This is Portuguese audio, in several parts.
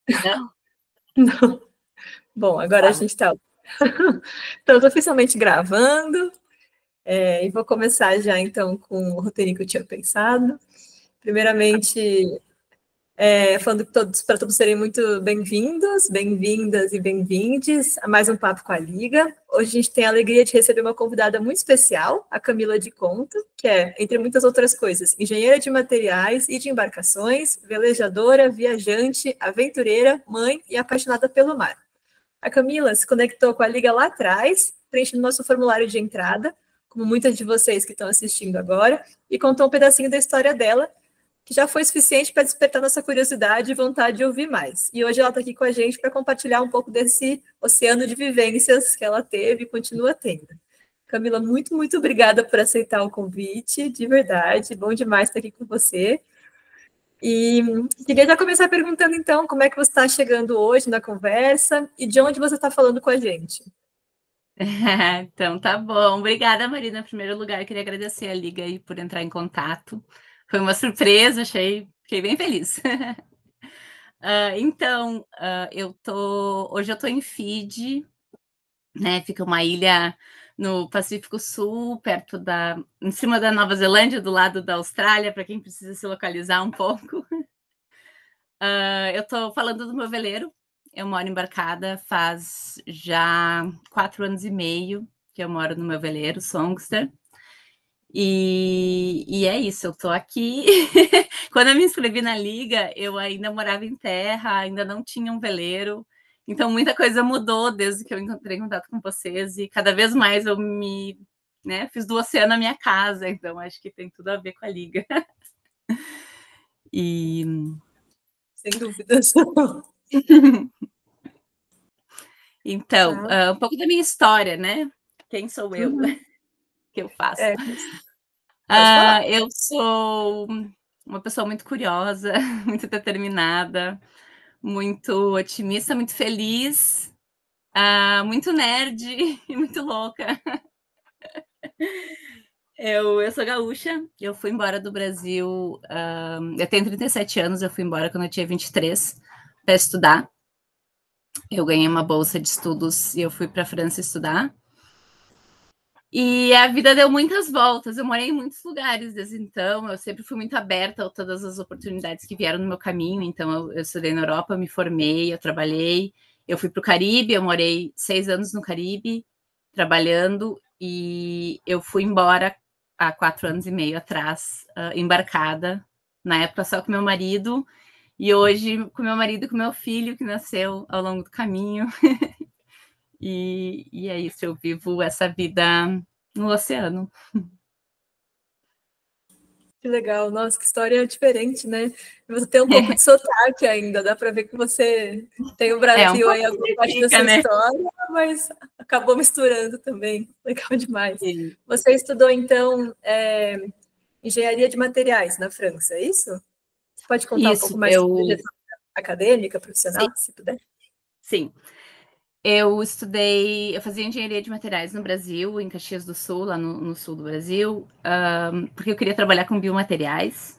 Não? Não. Bom, agora a gente está. Estamos oficialmente gravando. E vou começar já, então, com o roteirinho que eu tinha pensado. Primeiramente, falando para todos serem muito bem-vindos, bem-vindas e bem-vindes a mais um Papo com a Liga. Hoje a gente tem a alegria de receber uma convidada muito especial, a Camila de Conto, que é, entre muitas outras coisas, engenheira de materiais e de embarcações, velejadora, viajante, aventureira, mãe e apaixonada pelo mar. A Camila se conectou com a Liga lá atrás, preenchendo nosso formulário de entrada, como muitas de vocês que estão assistindo agora, e contou um pedacinho da história dela, que já foi suficiente para despertar nossa curiosidade e vontade de ouvir mais. E hoje ela está aqui com a gente para compartilhar um pouco desse oceano de vivências que ela teve e continua tendo. Camila, muito, muito obrigada por aceitar o convite, de verdade, bom demais estar aqui com você. E queria já começar perguntando, então, como é que você está chegando hoje na conversa e de onde você está falando com a gente. Então, tá bom. Obrigada, Marina. Em primeiro lugar, eu queria agradecer a Liga aí por entrar em contato. Foi uma surpresa, fiquei bem feliz. Então, hoje eu estou em Fiji, né? Fica uma ilha no Pacífico Sul, em cima da Nova Zelândia, do lado da Austrália, para quem precisa se localizar um pouco. Eu estou falando do meu veleiro. Eu moro embarcada faz já 4 anos e meio que eu moro no meu veleiro, Songster. E é isso, eu estou aqui. Quando eu me inscrevi na Liga, eu ainda morava em terra, ainda não tinha um veleiro. Então, muita coisa mudou desde que eu entrei em contato com vocês. E cada vez mais eu fiz do oceano a minha casa. Então, acho que tem tudo a ver com a Liga. Sem dúvidas. Então, um pouco da minha história, né? Quem sou eu? O que eu faço? Pode falar. Eu sou uma pessoa muito curiosa, muito determinada, muito otimista, muito feliz, muito nerd e muito louca. Eu sou gaúcha, eu fui embora do Brasil, eu tenho 37 anos, eu fui embora quando eu tinha 23 para estudar. Eu ganhei uma bolsa de estudos e eu fui para a França estudar. E a vida deu muitas voltas, eu morei em muitos lugares desde então, eu sempre fui muito aberta a todas as oportunidades que vieram no meu caminho, então eu estudei na Europa, me formei, eu trabalhei, eu fui para o Caribe, eu morei 6 anos no Caribe, trabalhando, e eu fui embora há 4 anos e meio atrás, embarcada, na época só com meu marido, e hoje com meu marido e com meu filho, que nasceu ao longo do caminho. E é isso, eu vivo essa vida no oceano. Que legal, nossa, que história diferente, né? Você tem um pouco de sotaque ainda, dá para ver que você tem o Brasil aí, alguma parte da sua história, mas acabou misturando também. Legal demais. Sim. Você estudou, então, engenharia de materiais na França, é isso? Você pode contar um pouco mais sobre a trajetória acadêmica, profissional, se puder? Sim. Eu fazia engenharia de materiais no Brasil, em Caxias do Sul, lá no sul do Brasil, porque eu queria trabalhar com biomateriais.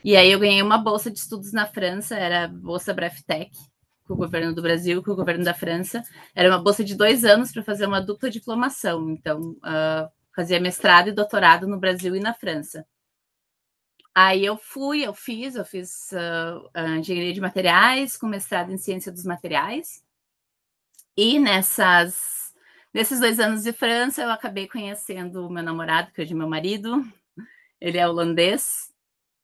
E aí eu ganhei uma bolsa de estudos na França, era a Bolsa Braftec, com o governo do Brasil, com o governo da França. Era uma bolsa de 2 anos para fazer uma dupla diplomação. Então, fazia mestrado e doutorado no Brasil e na França. Aí eu fiz engenharia de materiais, com mestrado em ciência dos materiais. E nesses 2 anos de França, eu acabei conhecendo o meu namorado, que hoje é meu marido. Ele é holandês.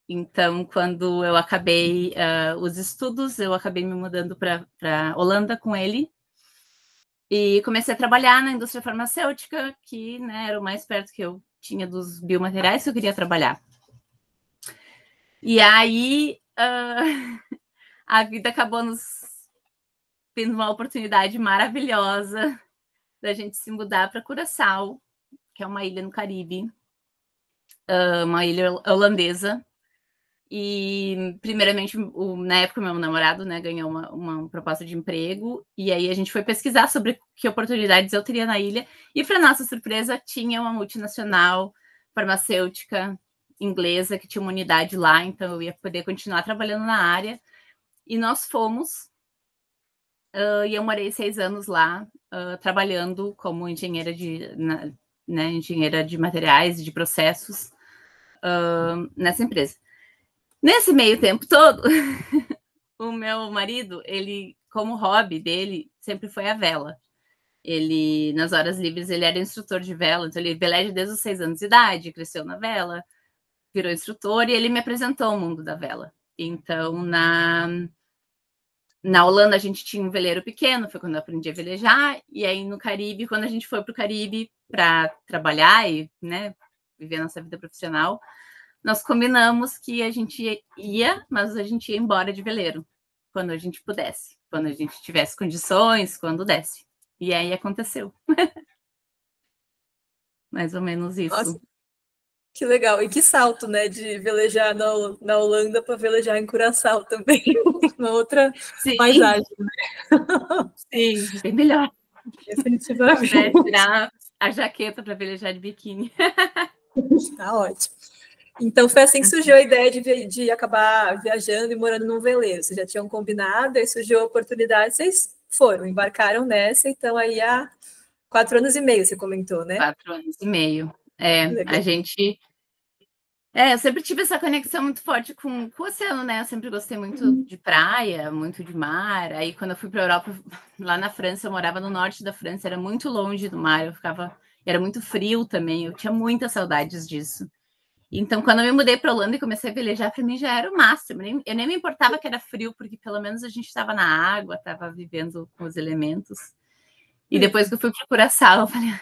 Então, quando eu acabei os estudos, eu acabei me mudando para Holanda com ele. E comecei a trabalhar na indústria farmacêutica, que era o mais perto que eu tinha dos biomateriais que eu queria trabalhar. E aí, a vida acabou nos tendo uma oportunidade maravilhosa da gente se mudar para Curaçao, que é uma ilha no Caribe, uma ilha holandesa. E, primeiramente, na época, meu namorado ganhou uma proposta de emprego, e aí a gente foi pesquisar sobre que oportunidades eu teria na ilha, e, para nossa surpresa, tinha uma multinacional farmacêutica inglesa que tinha uma unidade lá, então eu ia poder continuar trabalhando na área. E nós fomos, e eu morei 6 anos lá, trabalhando como engenheira engenheira de materiais e de processos nessa empresa. Nesse meio tempo todo, o meu marido, ele, como hobby dele, sempre foi a vela. Ele, nas horas livres, ele era instrutor de vela, então ele veleja desde os 6 anos de idade, cresceu na vela, virou instrutor e ele me apresentou o mundo da vela. Então, na Holanda, a gente tinha um veleiro pequeno, foi quando eu aprendi a velejar, e aí no Caribe, quando a gente foi para o Caribe para trabalhar e, né, viver a nossa vida profissional, nós combinamos que a gente ia, mas a gente ia embora de veleiro, quando a gente pudesse, quando a gente tivesse condições, quando desse. E aí aconteceu. Mais ou menos isso. Nossa, que legal. E que salto, né, de velejar na Holanda para velejar em Curaçao também. Uma outra paisagem, né? Sim, bem melhor. Definitivamente. Né? Tirar a jaqueta para velejar de biquíni. Tá ótimo. Então foi assim que surgiu a ideia de acabar viajando e morando num veleiro. Vocês já tinham combinado, aí surgiu a oportunidade, vocês foram, embarcaram nessa, então aí há 4 anos e meio, você comentou, né? 4 anos e meio. A gente... eu sempre tive essa conexão muito forte com o oceano, né? Eu sempre gostei muito de praia, muito de mar. Aí quando eu fui para a Europa, lá na França, eu morava no norte da França, era muito longe do mar, era muito frio também, eu tinha muitas saudades disso. Então, quando eu me mudei para a Holanda e comecei a velejar, para mim já era o máximo. Eu nem me importava que era frio, porque pelo menos a gente estava na água, estava vivendo com os elementos. E depois que eu fui para Curaçao, eu falei,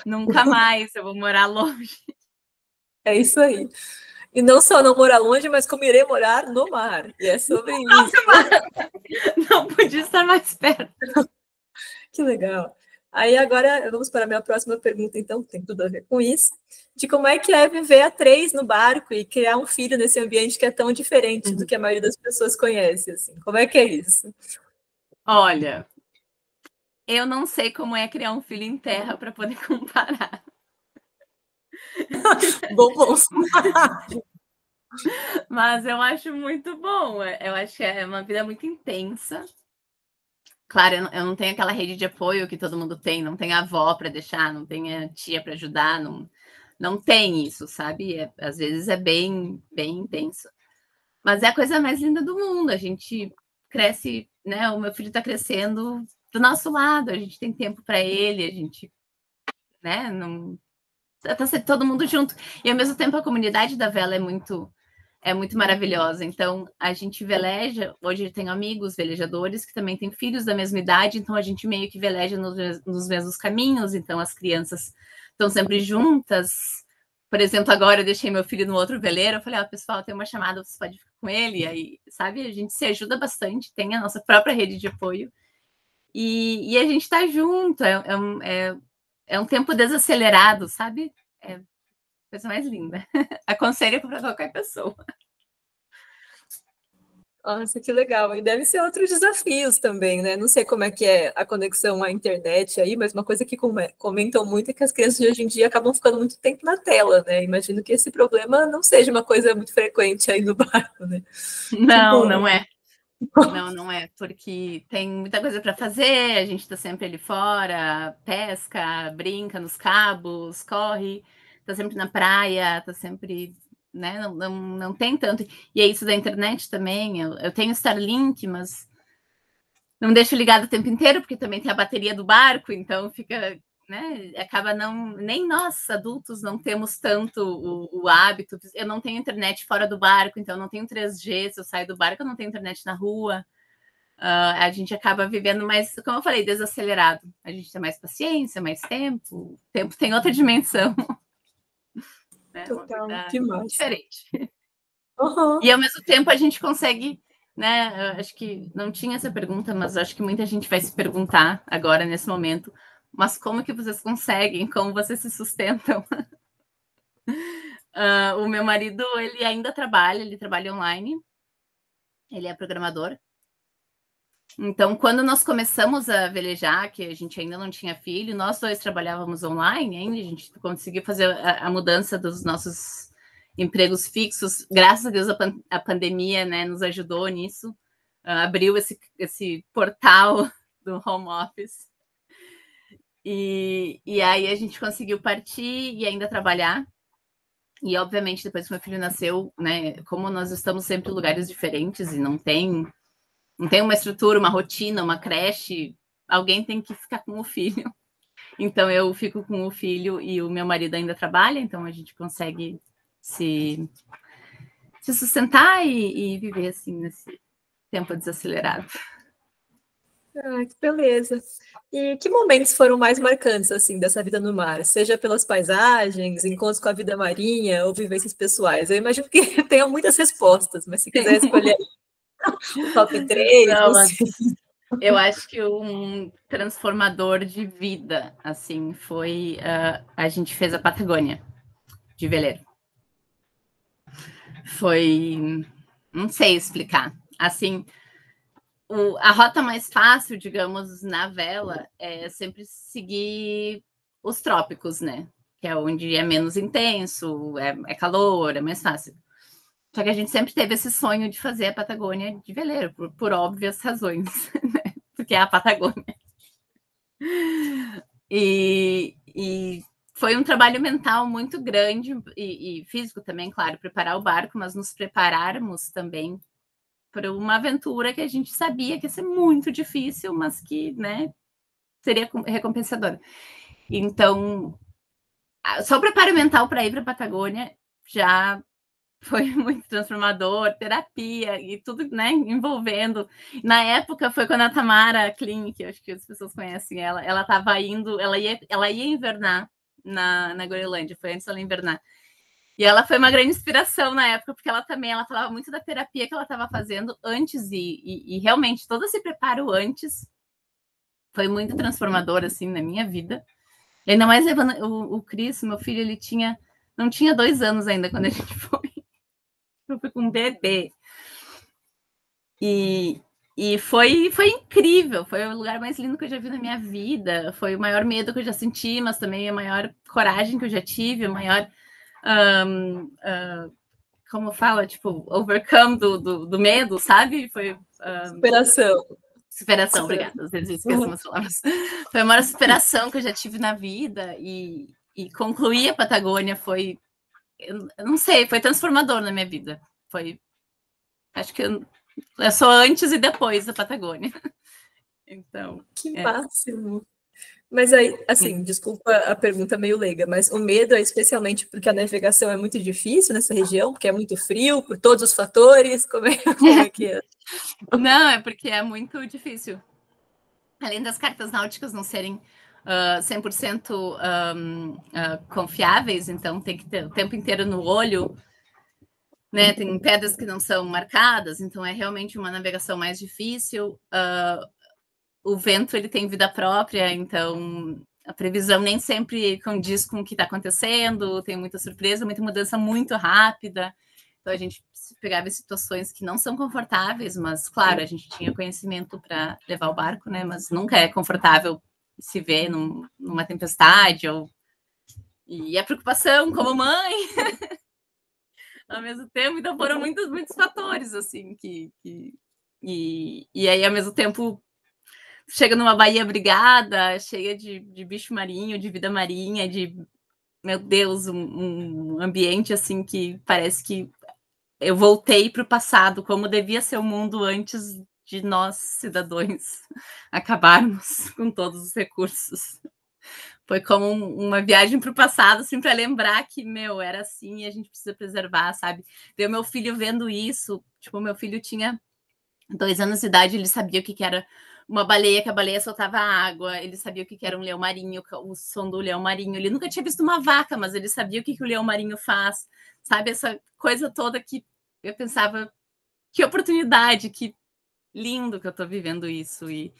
nunca mais eu vou morar longe. É isso aí. E não só não morar longe, mas como irei morar no mar. E é sobre isso. Não podia estar mais perto. Que legal. Aí agora vamos para a minha próxima pergunta, então, tem tudo a ver com isso, de como é que é viver a 3 no barco e criar um filho nesse ambiente que é tão diferente do que a maioria das pessoas conhece, assim. Como é que é isso? Olha, eu não sei como é criar um filho em terra para poder comparar. Bom. Mas eu acho muito bom. Eu acho que é uma vida muito intensa. Claro, eu não tenho aquela rede de apoio que todo mundo tem, não tem a avó para deixar, não tem a tia para ajudar, não tem isso, sabe? Às vezes é bem, bem intenso. Mas é a coisa mais linda do mundo. A gente cresce, né? O meu filho está crescendo do nosso lado, a gente tem tempo para ele, a gente, né? Não tá todo mundo junto. E ao mesmo tempo a comunidade da vela é muito maravilhosa. Então, a gente veleja, hoje eu tenho amigos velejadores que também têm filhos da mesma idade, então a gente meio que veleja nos mesmos caminhos, então as crianças estão sempre juntas. Por exemplo, agora eu deixei meu filho no outro veleiro, eu falei, pessoal, tem uma chamada, você pode ficar com ele, aí, sabe, a gente se ajuda bastante, tem a nossa própria rede de apoio, e a gente está junto, é um tempo desacelerado, sabe? É coisa mais linda. Aconselho para qualquer pessoa. Nossa, que legal. E deve ser outros desafios também, né? Não sei como é que é a conexão à internet aí, mas uma coisa que comentam muito é que as crianças de hoje em dia acabam ficando muito tempo na tela, né? Imagino que esse problema não seja uma coisa muito frequente aí no bairro, né? Não, não é. Não é, porque tem muita coisa para fazer, a gente está sempre ali fora, pesca, brinca nos cabos, corre, está sempre na praia, está sempre, né? Não tem tanto. E é isso da internet também. Eu tenho Starlink, mas não deixo ligado o tempo inteiro, porque também tem a bateria do barco, então fica, né? Acaba nem nós, adultos, não temos tanto o hábito. Eu não tenho internet fora do barco, então eu não tenho 3G. Se eu saio do barco, eu não tenho internet na rua. A gente acaba vivendo mais, como eu falei, desacelerado. A gente tem mais paciência, mais tempo. O tempo tem outra dimensão. Né? Total, uma que massa. diferente. Uhum. E ao mesmo tempo a gente consegue, né? Eu acho que não tinha essa pergunta, mas acho que muita gente vai se perguntar agora, nesse momento, mas como que vocês conseguem? Como vocês se sustentam? O meu marido, ele ainda trabalha, ele trabalha online, ele é programador. Então, quando nós começamos a velejar, que a gente ainda não tinha filho, nós dois trabalhávamos online ainda, a gente conseguiu fazer a mudança dos nossos empregos fixos. Graças a Deus a pandemia, né, nos ajudou nisso, abriu esse portal do home office. E aí a gente conseguiu partir e ainda trabalhar. E, obviamente, depois que meu filho nasceu, né, como nós estamos sempre em lugares diferentes e não tem uma estrutura, uma rotina, uma creche, alguém tem que ficar com o filho. Então, eu fico com o filho e o meu marido ainda trabalha, então a gente consegue se sustentar e viver, assim, nesse tempo desacelerado. Ah, que beleza. E que momentos foram mais marcantes, assim, dessa vida no mar? Seja pelas paisagens, encontros com a vida marinha ou vivências pessoais? Eu imagino que tenham muitas respostas, mas se quiser escolher o top 3, não sei. Eu acho que um transformador de vida, assim, foi... a gente fez a Patagônia de veleiro. Foi... Não sei explicar. Assim, a rota mais fácil, digamos, na vela é sempre seguir os trópicos, né? Que é onde é menos intenso, é calor, é mais fácil. Só que a gente sempre teve esse sonho de fazer a Patagônia de veleiro, por óbvias razões, né? Porque é a Patagônia. E foi um trabalho mental muito grande e físico também, claro, preparar o barco, mas nos prepararmos também para uma aventura que a gente sabia que ia ser muito difícil, mas que, né, seria recompensadora. Então, só o preparo mental para ir para a Patagônia já foi muito transformador, terapia e tudo, né, envolvendo. Na época foi quando a Tamara Klein, que eu acho que as pessoas conhecem ela estava indo, ela ia invernar na Groenlândia, foi antes dela invernar. E ela foi uma grande inspiração na época, porque ela falava muito da terapia que ela estava fazendo antes e realmente todo esse preparo antes foi muito transformador, assim, na minha vida. E ainda mais o Cris, meu filho, ele não tinha 2 anos ainda quando a gente foi. Eu fui com um bebê. E foi incrível, foi o lugar mais lindo que eu já vi na minha vida, foi o maior medo que eu já senti, mas também a maior coragem que eu já tive, a maior como fala, tipo, overcome do medo, sabe? Foi superação, obrigada. Às vezes esqueço umas palavras. Foi a maior superação que eu já tive na vida e concluir a Patagônia foi, eu não sei, foi transformador na minha vida. Foi, acho que eu sou antes e depois da Patagônia. Então. Que máximo! Mas aí, assim, desculpa a pergunta meio leiga, mas o medo é especialmente porque a navegação é muito difícil nessa região, porque é muito frio, por todos os fatores? Como é que é? Não, é porque é muito difícil. Além das cartas náuticas não serem 100% confiáveis, então tem que ter o tempo inteiro no olho, né? Tem pedras que não são marcadas, então é realmente uma navegação mais difícil. O vento ele tem vida própria, então a previsão nem sempre condiz com o que está acontecendo, tem muita surpresa, muita mudança muito rápida. Então a gente pegava situações que não são confortáveis, mas claro, a gente tinha conhecimento para levar o barco, né? Mas nunca é confortável se ver numa tempestade e a preocupação como mãe ao mesmo tempo. Então foram muitos fatores assim e aí ao mesmo tempo chega numa baía brigada, cheia de bicho marinho, de vida marinha, de, meu Deus, um ambiente assim que parece que eu voltei para o passado, como devia ser o mundo antes de nós, cidadãos, acabarmos com todos os recursos. Foi como uma viagem para o passado, assim, para lembrar que, era assim e a gente precisa preservar, sabe? Deu meu filho vendo isso, tipo, meu filho tinha 2 anos de idade, ele sabia o que era uma baleia, que a baleia soltava água, ele sabia o que era um leão marinho, o som do leão marinho, ele nunca tinha visto uma vaca, mas ele sabia o que o leão marinho faz, sabe? Essa coisa toda que eu pensava, que oportunidade, que lindo que eu estou vivendo isso, e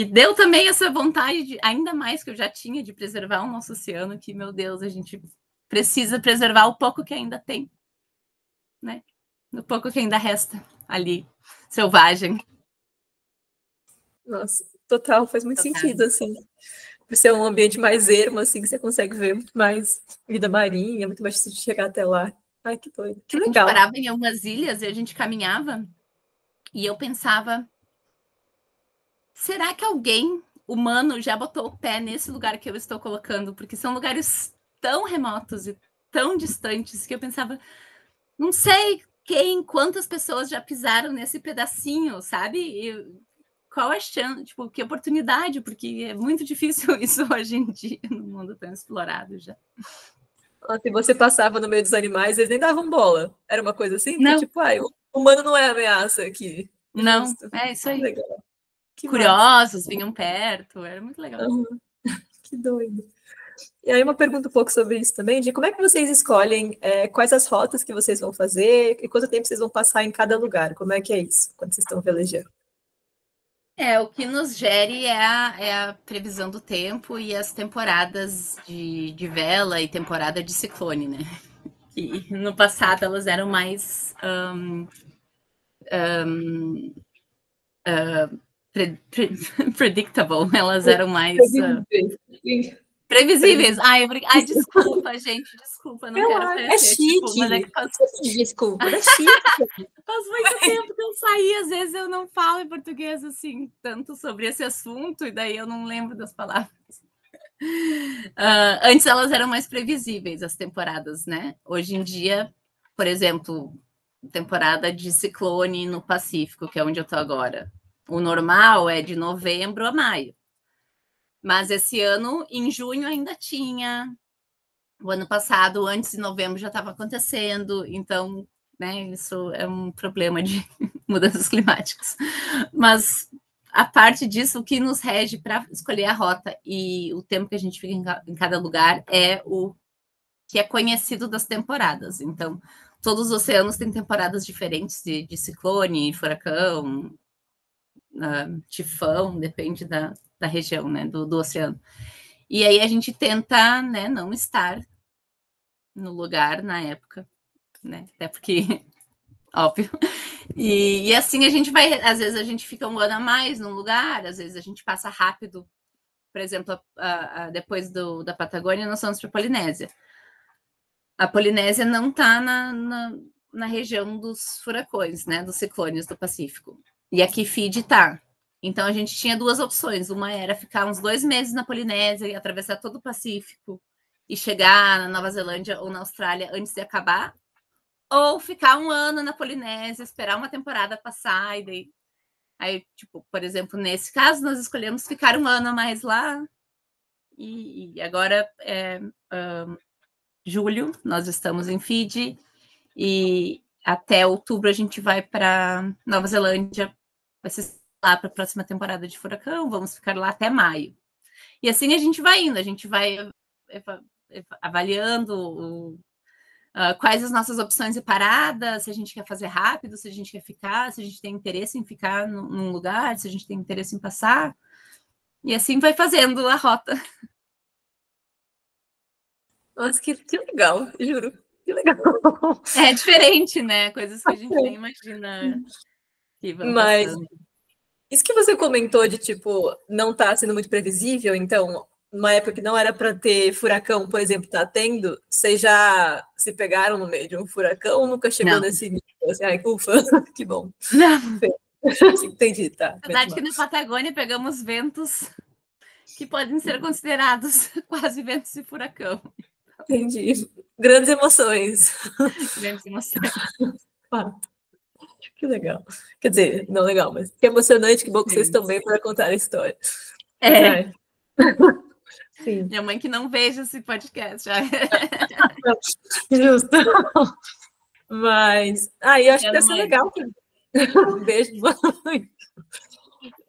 deu também essa vontade, ainda mais que eu já tinha, de preservar o nosso oceano, que, meu Deus, a gente precisa preservar o pouco que ainda tem, né? O pouco que ainda resta ali, selvagem. Nossa, total, faz muito sentido, assim. por ser um ambiente mais ermo, assim, que você consegue ver muito mais vida marinha, muito mais difícil de chegar até lá. Ai, que doido. Que legal. A gente parava em algumas ilhas e a gente caminhava e eu pensava, será que alguém humano já botou o pé nesse lugar que eu estou colocando? Porque são lugares tão remotos e tão distantes que eu pensava, não sei quantas pessoas já pisaram nesse pedacinho, sabe? E qual a chance, tipo, que oportunidade, porque é muito difícil isso hoje em dia, no mundo tão explorado já. Se você passava no meio dos animais, eles nem davam bola. Era uma coisa assim? Não. Tipo, o humano não é ameaça aqui. Não, Justo. é isso aí. Legal. Que curiosos, massa. vinham perto, era muito legal. Que doido. E aí uma pergunta um pouco sobre isso também, de como é que vocês escolhem quais as rotas que vocês vão fazer e quanto tempo vocês vão passar em cada lugar? Como é que é isso, quando vocês estão velejando? O que nos gere é a previsão do tempo e as temporadas de vela e temporada de ciclone, né? Que no passado elas eram mais predictable, elas eram mais previsíveis. Ai, desculpa, gente, desculpa, não quero parecer chique. Tipo, mas é que Desculpa, é chique. Faz muito tempo que eu saí, às vezes eu não falo em português assim, tanto sobre esse assunto, e daí eu não lembro das palavras. Antes elas eram mais previsíveis, as temporadas, né? Hoje em dia, por exemplo, temporada de ciclone no Pacífico, que é onde eu tô agora. O normal é de novembro a maio. Mas esse ano, em junho, ainda tinha. O ano passado, antes de novembro, já estava acontecendo. Então, né, isso é um problema de mudanças climáticas. Mas, a parte disso, o que nos rege para escolher a rota e o tempo que a gente fica em cada lugar é o que é conhecido das temporadas. Então, todos os oceanos têm temporadas diferentes de ciclone, furacão, tifão, depende da região, né, do oceano. E aí a gente tenta, né, não estar no lugar na época, né, até porque, óbvio. E assim a gente vai, às vezes a gente fica um ano a mais num lugar, às vezes a gente passa rápido. Por exemplo, depois da Patagônia, nós fomos para a Polinésia. A Polinésia não está na região dos furacões, né, dos ciclones do Pacífico. E aqui Fiji está. Então a gente tinha duas opções. Uma era ficar uns 2 meses na Polinésia e atravessar todo o Pacífico e chegar na Nova Zelândia ou na Austrália antes de acabar, ou ficar um ano na Polinésia, esperar uma temporada passar e daí. Aí, tipo, por exemplo, nesse caso, nós escolhemos ficar um ano a mais lá. E agora julho, nós estamos em Fiji e até outubro a gente vai para Nova Zelândia, vai ser lá para a próxima temporada de furacão, vamos ficar lá até maio. E assim a gente vai indo, a gente vai avaliando quais as nossas opções de parada, se a gente quer fazer rápido, se a gente quer ficar, se a gente tem interesse em ficar num lugar, se a gente tem interesse em passar. E assim vai fazendo a rota. Nossa, que legal, juro. Que legal. É diferente, né? Coisas que a gente nem imagina que vão passando. Isso que você comentou de, tipo, não tá sendo muito previsível, então, numa época que não era para ter furacão, por exemplo, tá tendo, vocês já se pegaram no meio de um furacão ou nunca chegou Não. nesse nível? Assim, ai, ufa, que bom. Não. Entendi, tá. Na verdade que na Patagônia pegamos ventos que podem ser considerados quase ventos de furacão. Entendi. Grandes emoções. Grandes emoções. Que legal. Quer dizer, não legal, mas que emocionante, que bom que vocês estão bem para contar a história. É. Sim. Minha mãe que não veja esse podcast. Justo. Mas, eu acho que deve ser legal. Um beijo, mãe.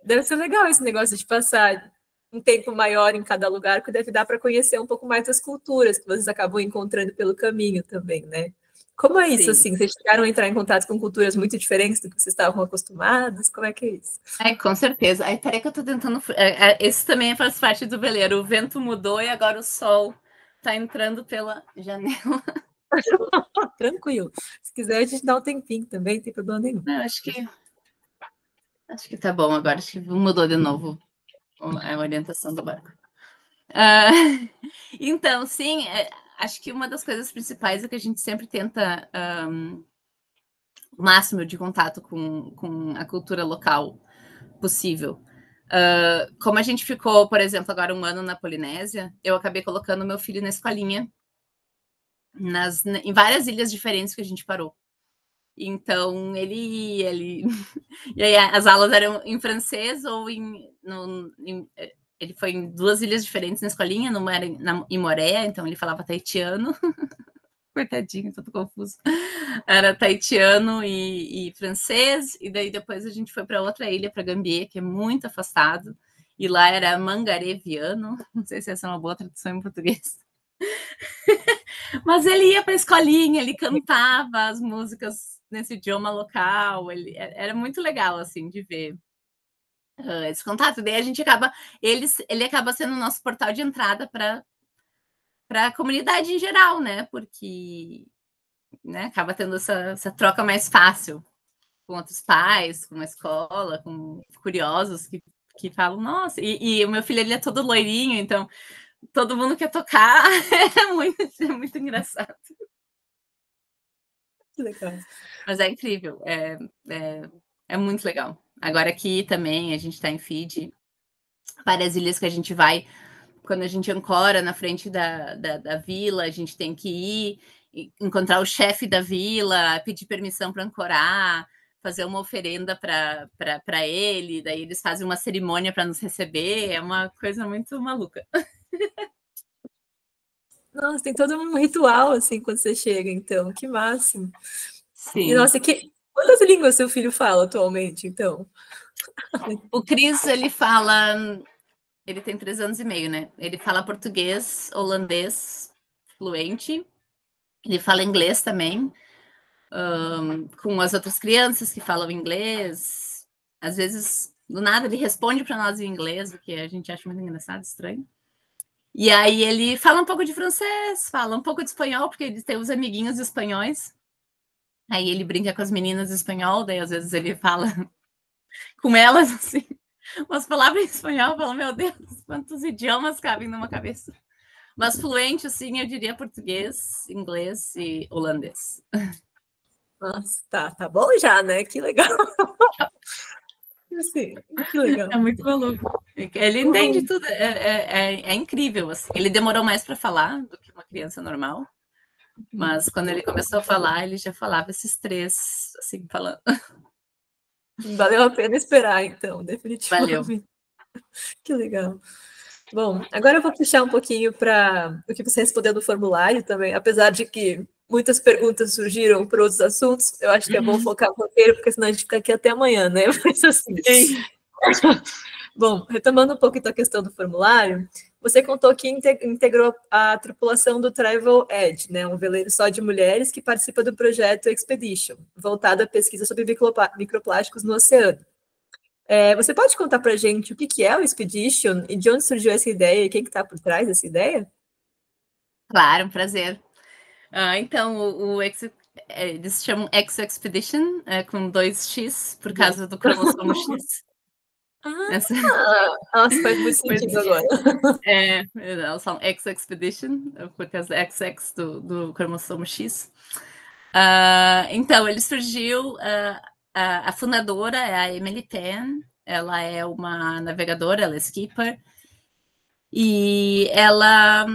Deve ser legal esse negócio de passar um tempo maior em cada lugar, que deve dar para conhecer um pouco mais das culturas que vocês acabam encontrando pelo caminho também, né? Como é isso, assim? Vocês chegaram a entrar em contato com culturas muito diferentes do que vocês estavam acostumados? Como é que é isso? Com certeza. Aí, peraí que eu tô tentando... Esse também faz parte do veleiro. O vento mudou e agora o sol tá entrando pela janela. Tranquilo. Se quiser, a gente dá um tempinho também, não tem problema nenhum. Não, acho que tá bom agora. Acho que mudou de novo a orientação do barco. Então, sim, acho que uma das coisas principais é que a gente sempre tenta o máximo de contato com a cultura local possível. Como a gente ficou, por exemplo, agora 1 ano na Polinésia, eu acabei colocando meu filho na escolinha em várias ilhas diferentes que a gente parou. Então, ele e aí as aulas eram em francês ou ele foi em 2 ilhas diferentes na escolinha, numa era em Moréia, então ele falava tahitiano. Coitadinho, todo confuso. Era tahitiano e francês, e daí depois a gente foi para outra ilha, para Gambier, que é muito afastado, e lá era mangareviano, não sei se essa é uma boa tradução em português. Mas ele ia para a escolinha, ele cantava as músicas nesse idioma local, era muito legal, assim, de ver esse contato. Daí a gente ele acaba sendo o nosso portal de entrada para a comunidade em geral, né? Porque acaba tendo essa troca mais fácil com outros pais, com a escola, com curiosos que falam, nossa, e o meu filho ele é todo loirinho, então todo mundo quer tocar, é muito engraçado. Legal. Mas é incrível, é muito legal. Agora aqui também a gente está em Fiji, várias ilhas que a gente vai, quando a gente ancora na frente da vila, a gente tem que ir encontrar o chefe da vila, pedir permissão para ancorar, fazer uma oferenda para ele, daí eles fazem uma cerimônia para nos receber, é uma coisa muito maluca. Nossa, tem todo um ritual, assim, quando você chega, então, que máximo. Sim. E, nossa, quantas línguas seu filho fala atualmente, então? O Cris, ele tem 3 anos e meio, né? Ele fala português, holandês, fluente, ele fala inglês também, com as outras crianças que falam inglês. Às vezes, do nada, ele responde para nós em inglês, o que a gente acha muito engraçado, estranho. E aí ele fala um pouco de francês, fala um pouco de espanhol, porque ele tem os amiguinhos espanhóis. Aí ele brinca com as meninas em espanhol, daí às vezes ele fala com elas, assim, umas palavras em espanhol, fala, meu Deus, quantos idiomas cabem numa cabeça. Mas fluente, assim, eu diria português, inglês e holandês. Nossa, tá bom já, né? Que legal. Sim, que legal. É muito maluco. Ele entende tudo, é incrível, assim. Ele demorou mais para falar do que uma criança normal, mas quando ele começou a falar, ele já falava esses 3, assim, falando. Valeu a pena esperar, então, definitivamente. Valeu. Que legal. Bom, agora eu vou puxar um pouquinho para o que você respondeu no formulário também, apesar de que muitas perguntas surgiram para outros assuntos, eu acho que é bom focar no roteiro, porque senão a gente fica aqui até amanhã, né? Mas assim. Bom, retomando um pouco então a questão do formulário, você contou que integrou a tripulação do Travel Edge, né, um veleiro só de mulheres que participa do projeto Expedition, voltado à pesquisa sobre microplásticos no oceano. Você pode contar para a gente o que é o Expedition e de onde surgiu essa ideia e quem que está por trás dessa ideia? Claro, um prazer. Então, eles chamam Expedition, com 2x, por causa do cromossomo X. Nossa, faz muito sentido agora. Elas falam Expedition, por causa do XX do cromossomo X. Então, ele surgiu, a fundadora é a Emily Tan, ela é uma navegadora, ela é skipper, e ela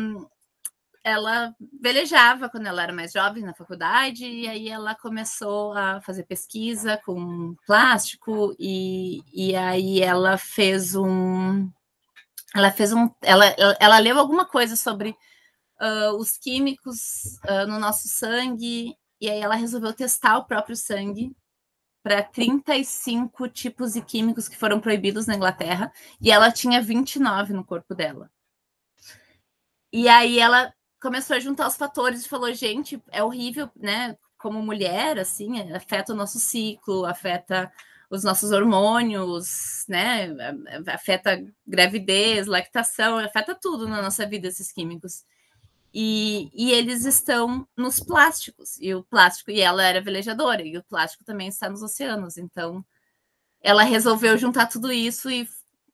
velejava quando ela era mais jovem na faculdade, e aí ela começou a fazer pesquisa com plástico, e aí ela leu alguma coisa sobre os químicos no nosso sangue, e aí ela resolveu testar o próprio sangue para 35 tipos de químicos que foram proibidos na Inglaterra, e ela tinha 29 no corpo dela. E aí ela começou a juntar os fatores e falou, gente, é horrível, né? Como mulher, assim, afeta o nosso ciclo, afeta os nossos hormônios, né? Afeta gravidez, lactação, afeta tudo na nossa vida, esses químicos. E eles estão nos plásticos, e ela era velejadora, e o plástico também está nos oceanos, então ela resolveu juntar tudo isso e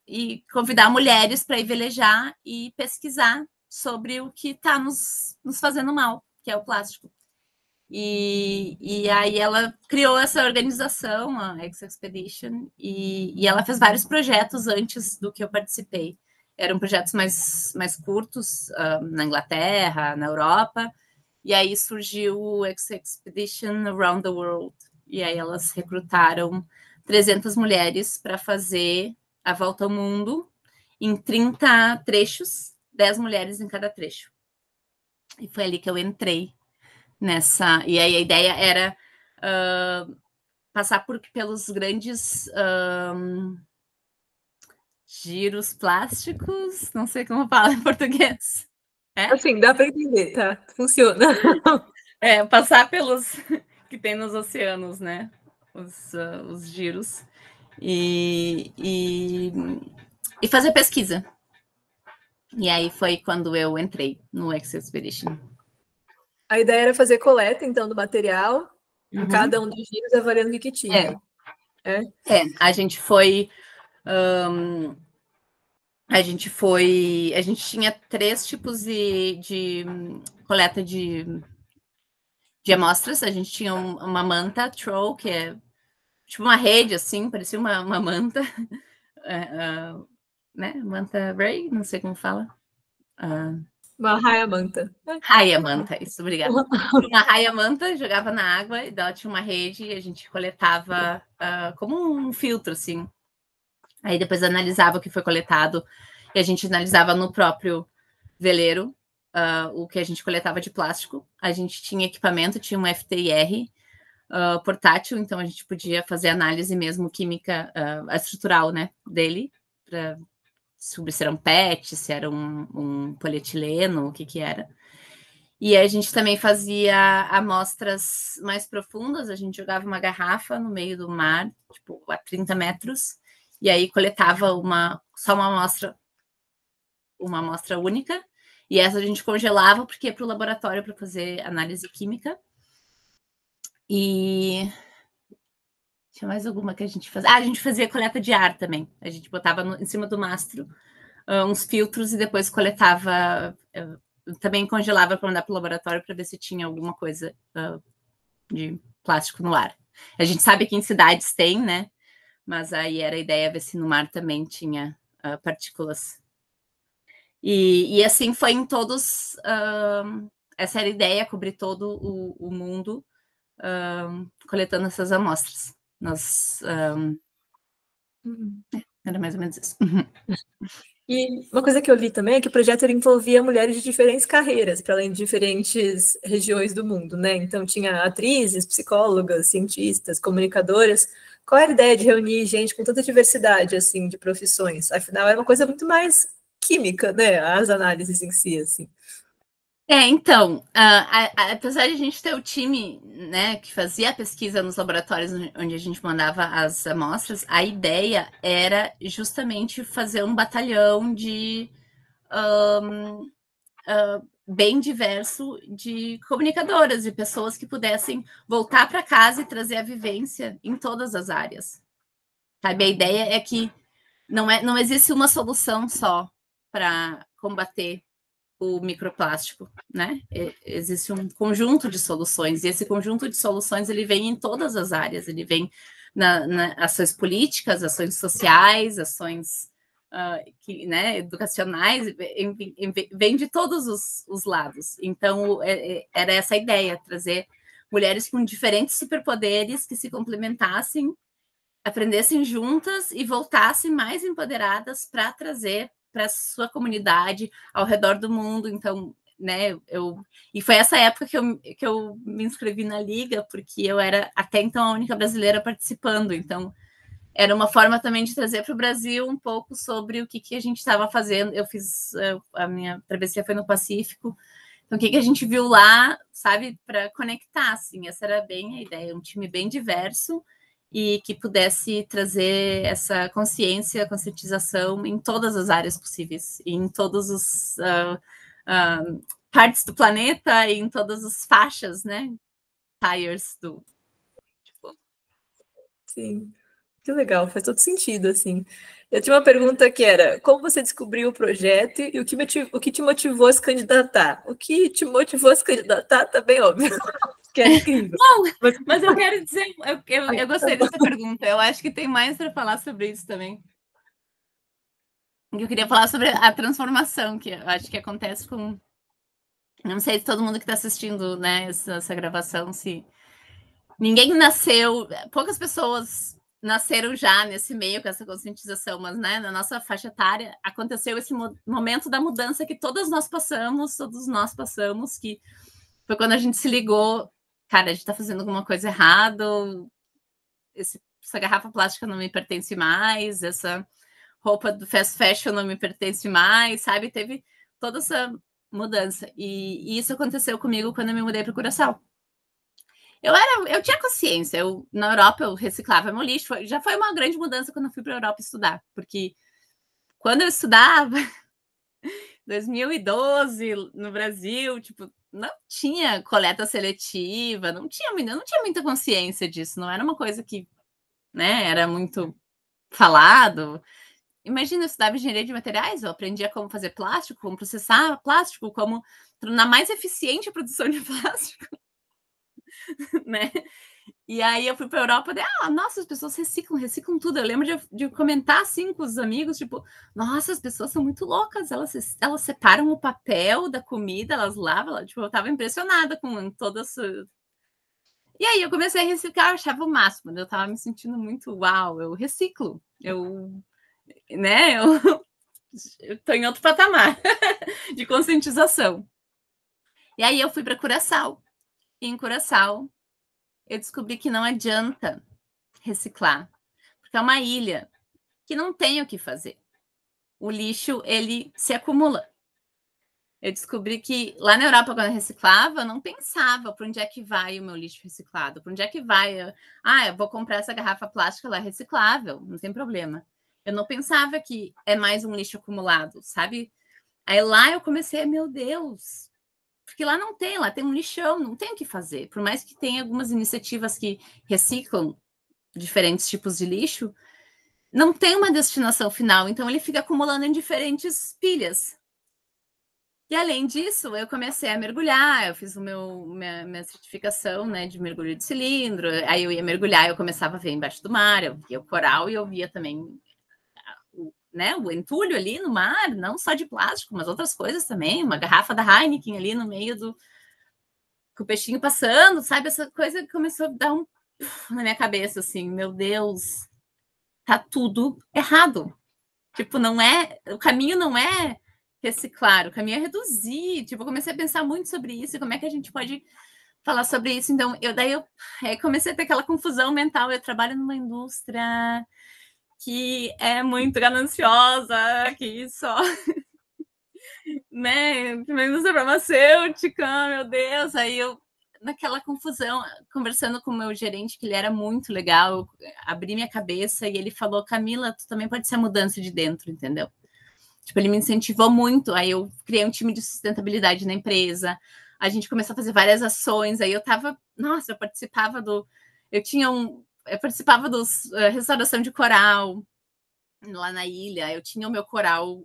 e convidar mulheres para ir velejar e pesquisar sobre o que está nos fazendo mal, que é o plástico. E aí ela criou essa organização, a X-Expedition, e ela fez vários projetos antes do que eu participei. Eram projetos mais curtos, na Inglaterra, na Europa, e aí surgiu o X-Expedition Around the World, e aí elas recrutaram 300 mulheres para fazer a volta ao mundo em 30 trechos, 10 mulheres em cada trecho. E foi ali que eu entrei nessa. E aí a ideia era passar pelos grandes giros plásticos, não sei como fala em português. Assim, dá para entender, tá? Funciona. Passar pelos que tem nos oceanos, né? Os giros. E fazer pesquisa. E aí foi quando eu entrei no X-Expedition. A ideia era fazer coleta, então, do material, em cada um dos giros, avaliando o que tinha. A gente foi... a gente tinha 3 tipos de coleta de amostras. A gente tinha uma manta troll, que é tipo uma rede, assim, parecia uma manta. Né? Manta Ray, não sei como fala. Uma raia-manta. Raia-manta, isso, obrigada. Uma raia-manta, jogava na água, e ela tinha uma rede e a gente coletava como um filtro, assim. Aí depois analisava o que foi coletado e a gente analisava no próprio veleiro o que a gente coletava de plástico. A gente tinha equipamento, tinha um FTIR portátil, então a gente podia fazer análise mesmo química estrutural, né, dele, para descobrir se era um PET, se era um polietileno, o que era. E a gente também fazia amostras mais profundas, a gente jogava uma garrafa no meio do mar, tipo, a 30 metros, e aí coletava só uma amostra única, e essa a gente congelava porque ia para o laboratório para fazer análise química. E tinha mais alguma que a gente fazia. A gente fazia coleta de ar também. A gente botava em cima do mastro uns filtros e depois coletava, também congelava para mandar para o laboratório para ver se tinha alguma coisa de plástico no ar. A gente sabe que em cidades tem, né? Mas aí era a ideia ver se no mar também tinha partículas. E assim foi em todos. Essa era a ideia, cobrir todo o mundo coletando essas amostras. Era mais ou menos isso. E uma coisa que eu li também é que o projeto envolvia mulheres de diferentes carreiras, para além de diferentes regiões do mundo, né? Então tinha atrizes, psicólogas, cientistas, comunicadoras. Qual era a ideia de reunir gente com tanta diversidade, assim, de profissões? Afinal, era uma coisa muito mais química, né? As análises em si, assim. Então, apesar de a gente ter o time, né, que fazia a pesquisa nos laboratórios onde a gente mandava as amostras, a ideia era justamente fazer um batalhão bem diverso de comunicadoras, de pessoas que pudessem voltar para casa e trazer a vivência em todas as áreas. Sabe? A ideia é que não existe uma solução só para combater o microplástico, né? Existe um conjunto de soluções, e esse conjunto de soluções ele vem em todas as áreas, ele vem na ações políticas, ações sociais, ações educacionais, vem de todos os lados. Então, era essa a ideia, trazer mulheres com diferentes superpoderes que se complementassem, aprendessem juntas e voltassem mais empoderadas para trazer para sua comunidade ao redor do mundo. Então, né, e foi essa época que eu me inscrevi na Liga, porque eu era até então a única brasileira participando. Então, era uma forma também de trazer para o Brasil um pouco sobre o que a gente estava fazendo. Eu fiz, a minha travessia foi no Pacífico, então o que a gente viu lá, sabe, para conectar, assim, essa era bem a ideia, um time bem diverso e que pudesse trazer essa consciência, conscientização em todas as áreas possíveis, em todos os partes do planeta, e em todas as faixas, né, tires do... Sim. Que legal, faz todo sentido, assim. Eu tinha uma pergunta que era, como você descobriu o projeto e o que te motivou a se candidatar? O que te motivou a se candidatar tá bem óbvio, que é incrível. Não, mas eu quero dizer, eu gostei dessa pergunta, eu acho que tem mais para falar sobre isso também. Eu queria falar sobre a transformação que eu acho que acontece com... Não sei se todo mundo que está assistindo, né, essa gravação, se... Ninguém nasceu... Poucas pessoas nasceram já nesse meio com essa conscientização, mas, né, na nossa faixa etária aconteceu esse momento da mudança que todos nós passamos, que foi quando a gente se ligou, cara, a gente está fazendo alguma coisa errada, essa garrafa plástica não me pertence mais, essa roupa do fast fashion não me pertence mais, sabe? Teve toda essa mudança. E isso aconteceu comigo quando eu me mudei para o Curaçao. Eu tinha consciência, na Europa eu reciclava meu lixo, já foi uma grande mudança quando eu fui para a Europa estudar, porque quando eu estudava, 2012, no Brasil, tipo, não tinha coleta seletiva, não tinha muita consciência disso, não era uma coisa que, né, era muito falado. Imagina, eu estudava engenharia de materiais, eu aprendia como fazer plástico, como processar plástico, como tornar mais eficiente a produção de plástico, né? E aí eu fui para a Europa e nossa, as pessoas reciclam tudo. Eu lembro de comentar assim com os amigos, tipo, nossa, as pessoas são muito loucas, elas separam o papel da comida, elas lavam, tipo, eu estava impressionada com toda essa... E aí eu comecei a reciclar, eu achava o máximo, eu estava me sentindo muito, uau, eu reciclo, né, eu tô em outro patamar de conscientização. E aí eu fui para Curaçao. E em Curaçao eu descobri que não adianta reciclar, porque é uma ilha que não tem o que fazer. O lixo, ele se acumula. Eu descobri que lá na Europa, quando eu reciclava, eu não pensava para onde é que vai o meu lixo reciclado, para onde é que vai. Eu vou comprar essa garrafa plástica lá reciclável, não tem problema. Eu não pensava que é mais um lixo acumulado, sabe? Aí lá eu comecei, meu Deus, porque lá tem um lixão, não tem o que fazer. Por mais que tenha algumas iniciativas que reciclam diferentes tipos de lixo, não tem uma destinação final, então ele fica acumulando em diferentes pilhas. E além disso, eu comecei a mergulhar, eu fiz minha certificação, né, de mergulho de cilindro, aí eu ia mergulhar, eu começava a ver embaixo do mar, eu via o coral e eu via também o entulho ali no mar, não só de plástico, mas outras coisas também, uma garrafa da Heineken ali no meio com o peixinho passando, sabe? Essa coisa começou a dar na minha cabeça, assim, meu Deus, tá tudo errado. Tipo, o caminho não é reciclar, o caminho é reduzir. Tipo, eu comecei a pensar muito sobre isso, como é que a gente pode falar sobre isso. Então, eu comecei a ter aquela confusão mental. Eu trabalho numa indústria que é muito gananciosa, que só, né, uma indústria farmacêutica, meu Deus. Aí naquela confusão, conversando com o meu gerente, que ele era muito legal, abri minha cabeça e ele falou, Camila, tu também pode ser a mudança de dentro, entendeu? Tipo, ele me incentivou muito, aí eu criei um time de sustentabilidade na empresa, a gente começou a fazer várias ações, aí eu participava dos restauração de coral lá na ilha, eu tinha o meu coral,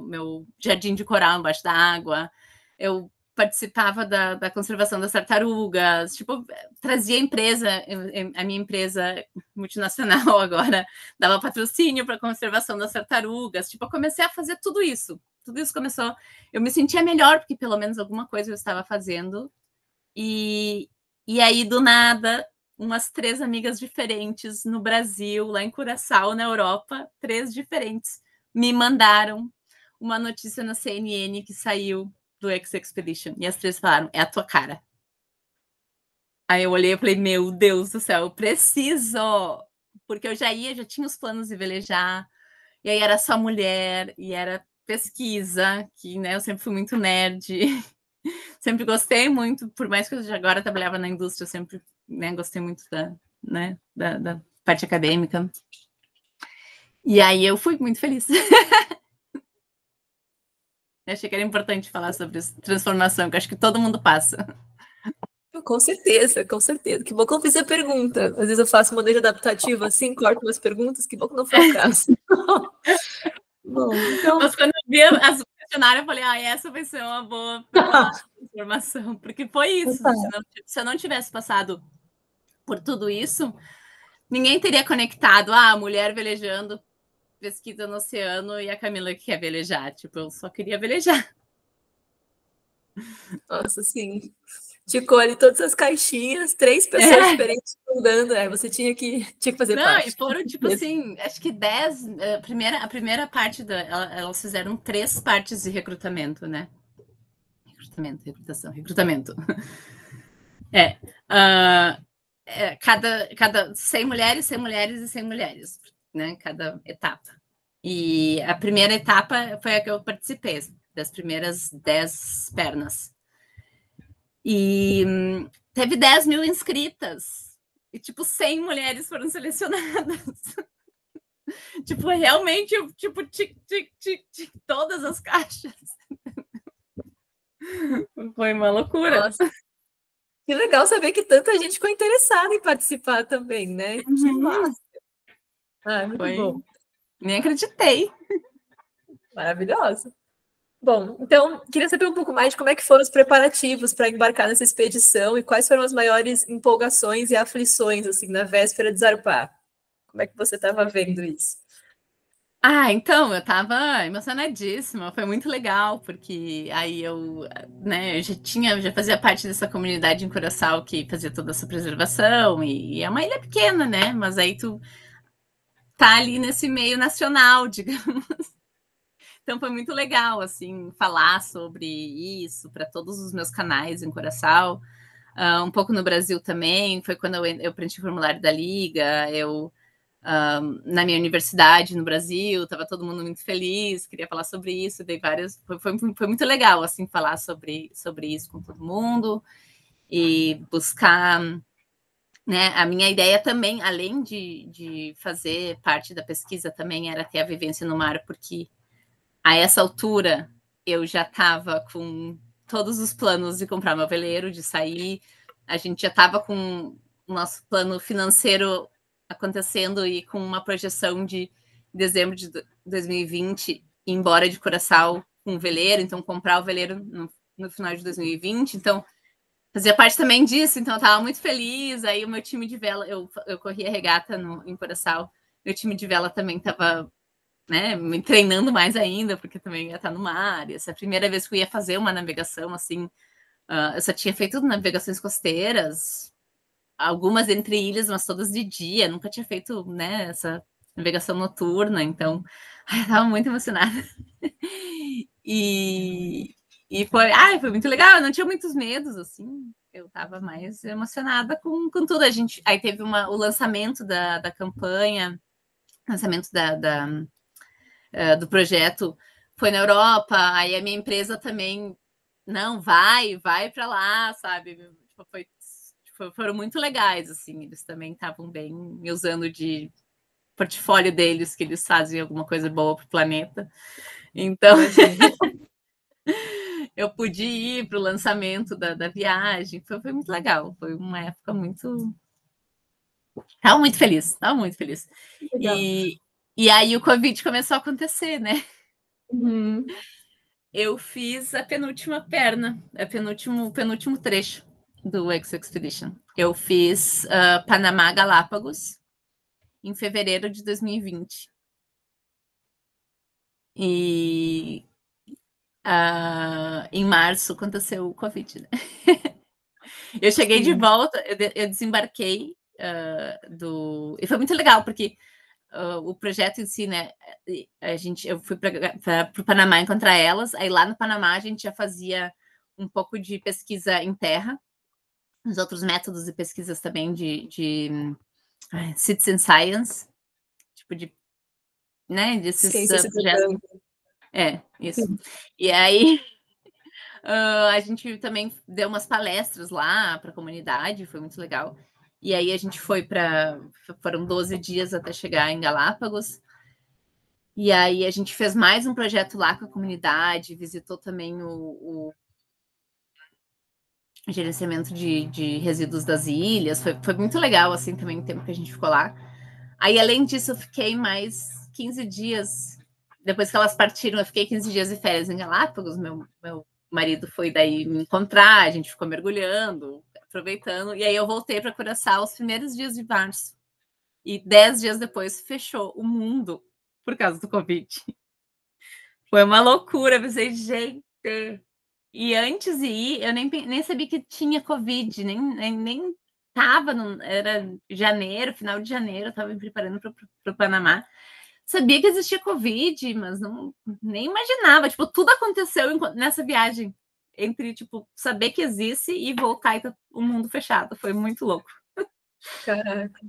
meu jardim de coral embaixo da água, eu participava da conservação das tartarugas, tipo, trazia a minha empresa multinacional agora, dava patrocínio para a conservação das tartarugas, tipo, eu comecei a fazer tudo isso começou, eu me sentia melhor, porque pelo menos alguma coisa eu estava fazendo, e aí, do nada, umas 3 amigas diferentes no Brasil, lá em Curaçao, na Europa, 3 diferentes, me mandaram uma notícia na CNN que saiu do X-Expedition. E as 3 falaram, é a tua cara. Aí eu olhei e falei, meu Deus do céu, eu preciso! Porque eu já tinha os planos de velejar, e aí era só mulher, e era pesquisa, que, né, eu sempre fui muito nerd, sempre gostei muito, por mais que eu agora trabalhava na indústria, eu sempre, né, gostei muito da parte acadêmica. E aí eu fui muito feliz. Eu achei que era importante falar sobre transformação, que acho que todo mundo passa. com certeza, com certeza. Que bom que eu fiz a pergunta. Às vezes eu faço manejo adaptativo assim, corto umas perguntas, que bom que não foi o caso. Bom, então... Mas quando eu vi as questionários, eu falei, essa vai ser uma boa para falar de informação, porque foi isso. Se eu não tivesse passado por tudo isso, ninguém teria conectado a mulher velejando, pesquisa no oceano e a Camila que quer velejar. Tipo, eu só queria velejar. Nossa, sim. Ticou ali todas as caixinhas, 3 pessoas diferentes andando, você tinha que fazer parte. E foram, tipo assim, acho que 10. A primeira parte, elas fizeram 3 partes de recrutamento, né? Recrutamento. Cada 100 mulheres, 100 mulheres e 100 mulheres, né? Cada etapa. E a primeira etapa foi a que eu participei, das primeiras 10 pernas. E teve 10 mil inscritas. E, tipo, 100 mulheres foram selecionadas. Tipo, realmente, tipo, todas as caixas. Foi uma loucura. Nossa. Que legal saber que tanta gente ficou interessada em participar também, né? Que massa. Muito bom. Nem acreditei. Maravilhosa. Bom, então, queria saber um pouco mais de como é que foram os preparativos para embarcar nessa expedição e quais foram as maiores empolgações e aflições, assim, na véspera de zarpar. Como é que você estava vendo isso? Então, eu estava emocionadíssima, foi muito legal, porque aí eu já fazia parte dessa comunidade em Curaçao que fazia toda essa preservação, e é uma ilha pequena, né? Mas aí tu tá ali nesse meio nacional, digamos. Então foi muito legal, assim, falar sobre isso para todos os meus canais em Curaçao, um pouco no Brasil também, foi quando eu preenchi o formulário da Liga, na minha universidade no Brasil, estava todo mundo muito feliz, queria falar sobre isso, dei várias. Foi muito legal assim falar sobre isso com todo mundo e buscar, né? A minha ideia também, além de fazer parte da pesquisa, também era ter a vivência no mar, porque a essa altura eu já estava com todos os planos de comprar meu veleiro, de sair, a gente já estava com o nosso plano financeiro acontecendo e com uma projeção de dezembro de 2020 ir embora de Curaçao com o veleiro, então comprar o veleiro no final de 2020, então fazia parte também disso, então eu estava muito feliz, aí o meu time de vela, eu corri a regata em Curaçao, meu time de vela também estava, né, me treinando mais ainda, porque também ia estar no mar, e essa é a primeira vez que eu ia fazer uma navegação, assim, eu só tinha feito navegações costeiras, algumas entre ilhas, mas todas de dia, nunca tinha feito, né, essa navegação noturna, então eu tava muito emocionada. E foi muito legal, eu não tinha muitos medos, assim, eu tava mais emocionada com tudo. Aí teve o lançamento da campanha, lançamento do projeto foi na Europa, aí a minha empresa também, não, vai para lá, sabe? Foram muito legais, assim, eles também estavam bem me usando de portfólio deles, que eles fazem alguma coisa boa para o planeta. Então, eu pude ir para o lançamento da viagem, foi muito legal, foi uma época muito... Estava muito feliz. E aí o Covid começou a acontecer, né? Eu fiz a penúltima perna, o penúltimo trecho do Expedition. Eu fiz Panamá, Galápagos, em fevereiro de 2020. E em março aconteceu o Covid, né? Eu cheguei de volta, eu desembarquei e foi muito legal, porque o projeto em si, né? Eu fui para o Panamá encontrar elas, aí lá no Panamá a gente já fazia um pouco de pesquisa em terra, os outros métodos de pesquisas também de citizen science, tipo de, né, desses projetos. Isso. E aí a gente também deu umas palestras lá para a comunidade, foi muito legal. E aí a gente foram 12 dias até chegar em Galápagos. E aí a gente fez mais um projeto lá com a comunidade, visitou também gerenciamento de resíduos das ilhas. Foi muito legal, assim, também o tempo que a gente ficou lá. Aí, além disso, eu fiquei mais 15 dias. Depois que elas partiram, eu fiquei 15 dias de férias em Galápagos. Meu marido foi daí me encontrar, a gente ficou mergulhando, aproveitando. E aí eu voltei para Curaçao os primeiros dias de março. E 10 dias depois fechou o mundo por causa do Covid. Foi uma loucura. Eu pensei, gente. E antes de ir, eu nem sabia que tinha Covid, nem tava. Era janeiro, final de janeiro, eu estava me preparando para o Panamá. Sabia que existia Covid, mas nem imaginava. Tipo, tudo aconteceu nessa viagem. Entre, tipo, saber que existe e voltar e tá o mundo fechado. Foi muito louco. Caraca.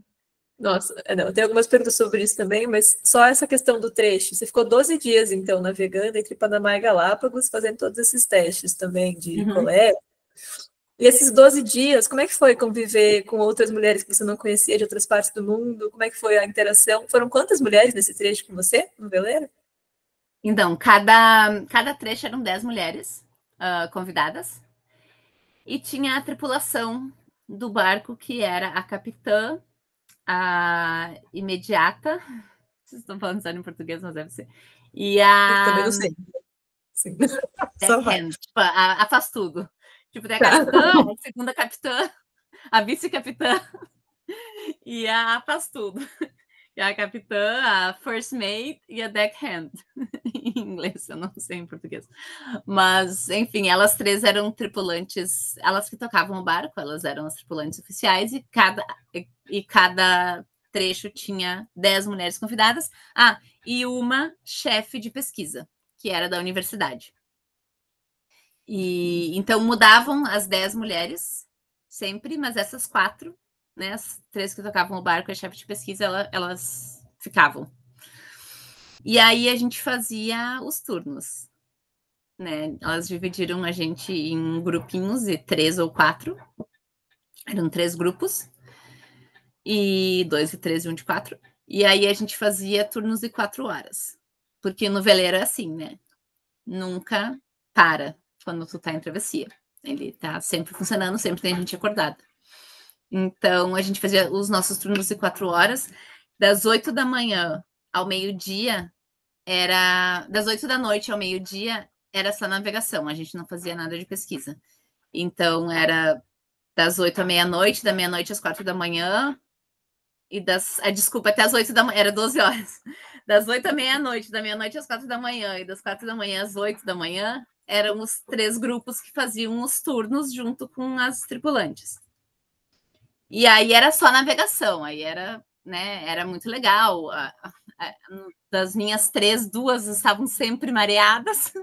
Nossa, não, tem algumas perguntas sobre isso também, mas só essa questão do trecho. Você ficou 12 dias, então, navegando entre Panamá e Galápagos, fazendo todos esses testes também de coleta. E esses 12 dias, como é que foi conviver com outras mulheres que você não conhecia de outras partes do mundo? Como é que foi a interação? Foram quantas mulheres nesse trecho com você, no veleiro? Então, cada trecho eram 10 mulheres convidadas. E tinha a tripulação do barco, que era a capitã, a imediata. Vocês estão falando sério em português, mas deve ser. E Eu também não sei. Sim. Só vai. deckhand, tipo, a faz tudo. Tipo, tem a capitã, a segunda capitã, a vice-capitã e a faz tudo. E a capitã, a first mate e a deckhand. Em inglês, eu não sei em português. Mas, enfim, elas três eram tripulantes, elas que tocavam o barco, elas eram as tripulantes oficiais e cada trecho tinha 10 mulheres convidadas. Ah, e uma chefe de pesquisa, que era da universidade. E então mudavam as 10 mulheres sempre, mas essas 4, né, as 3 que tocavam o barco e a chefe de pesquisa, elas ficavam. E aí a gente fazia os turnos, né? Elas dividiram a gente em grupinhos de 3 ou 4. Eram 3 grupos. E 2 de 3 e 1 de 4. E aí a gente fazia turnos de 4 horas. Porque no veleiro é assim, né? Nunca para quando tu tá em travessia. Ele tá sempre funcionando, sempre tem gente acordada. Então, a gente fazia os nossos turnos de 4 horas. Das 8 da manhã ao meio-dia, das 8 da noite ao meio-dia, era só navegação. A gente não fazia nada de pesquisa. Então, era das 8 à meia-noite, da meia-noite às 4 da manhã, e desculpa, até as 8 da manhã, era 12 horas. Das 8 à meia-noite, da meia-noite às 4 da manhã, e das 4 da manhã às 8 da manhã, eram os 3 grupos que faziam os turnos junto com as tripulantes. E aí era só navegação, aí era, né, era muito legal. Das minhas 3, 2 estavam sempre mareadas.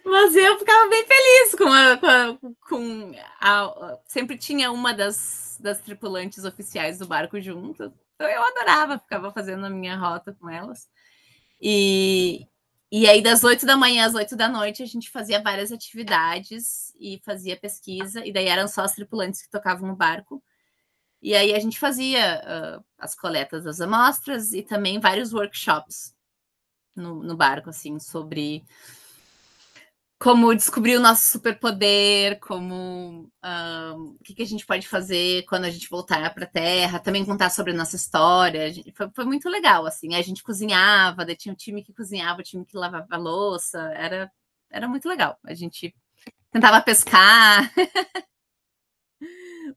Mas eu ficava bem feliz sempre tinha uma das tripulantes oficiais do barco junto. Então eu adorava, ficava fazendo a minha rota com elas. E aí, das 8 da manhã às 8 da noite, a gente fazia várias atividades e fazia pesquisa, e daí eram só as tripulantes que tocavam o barco. E aí a gente fazia as coletas das amostras e também vários workshops no barco, assim, sobre como descobrir o nosso superpoder, como o que a gente pode fazer quando a gente voltar para a Terra, também contar sobre a nossa história. Foi muito legal, assim. A gente cozinhava, daí tinha um time que cozinhava, o time que lavava a louça, era muito legal. A gente tentava pescar.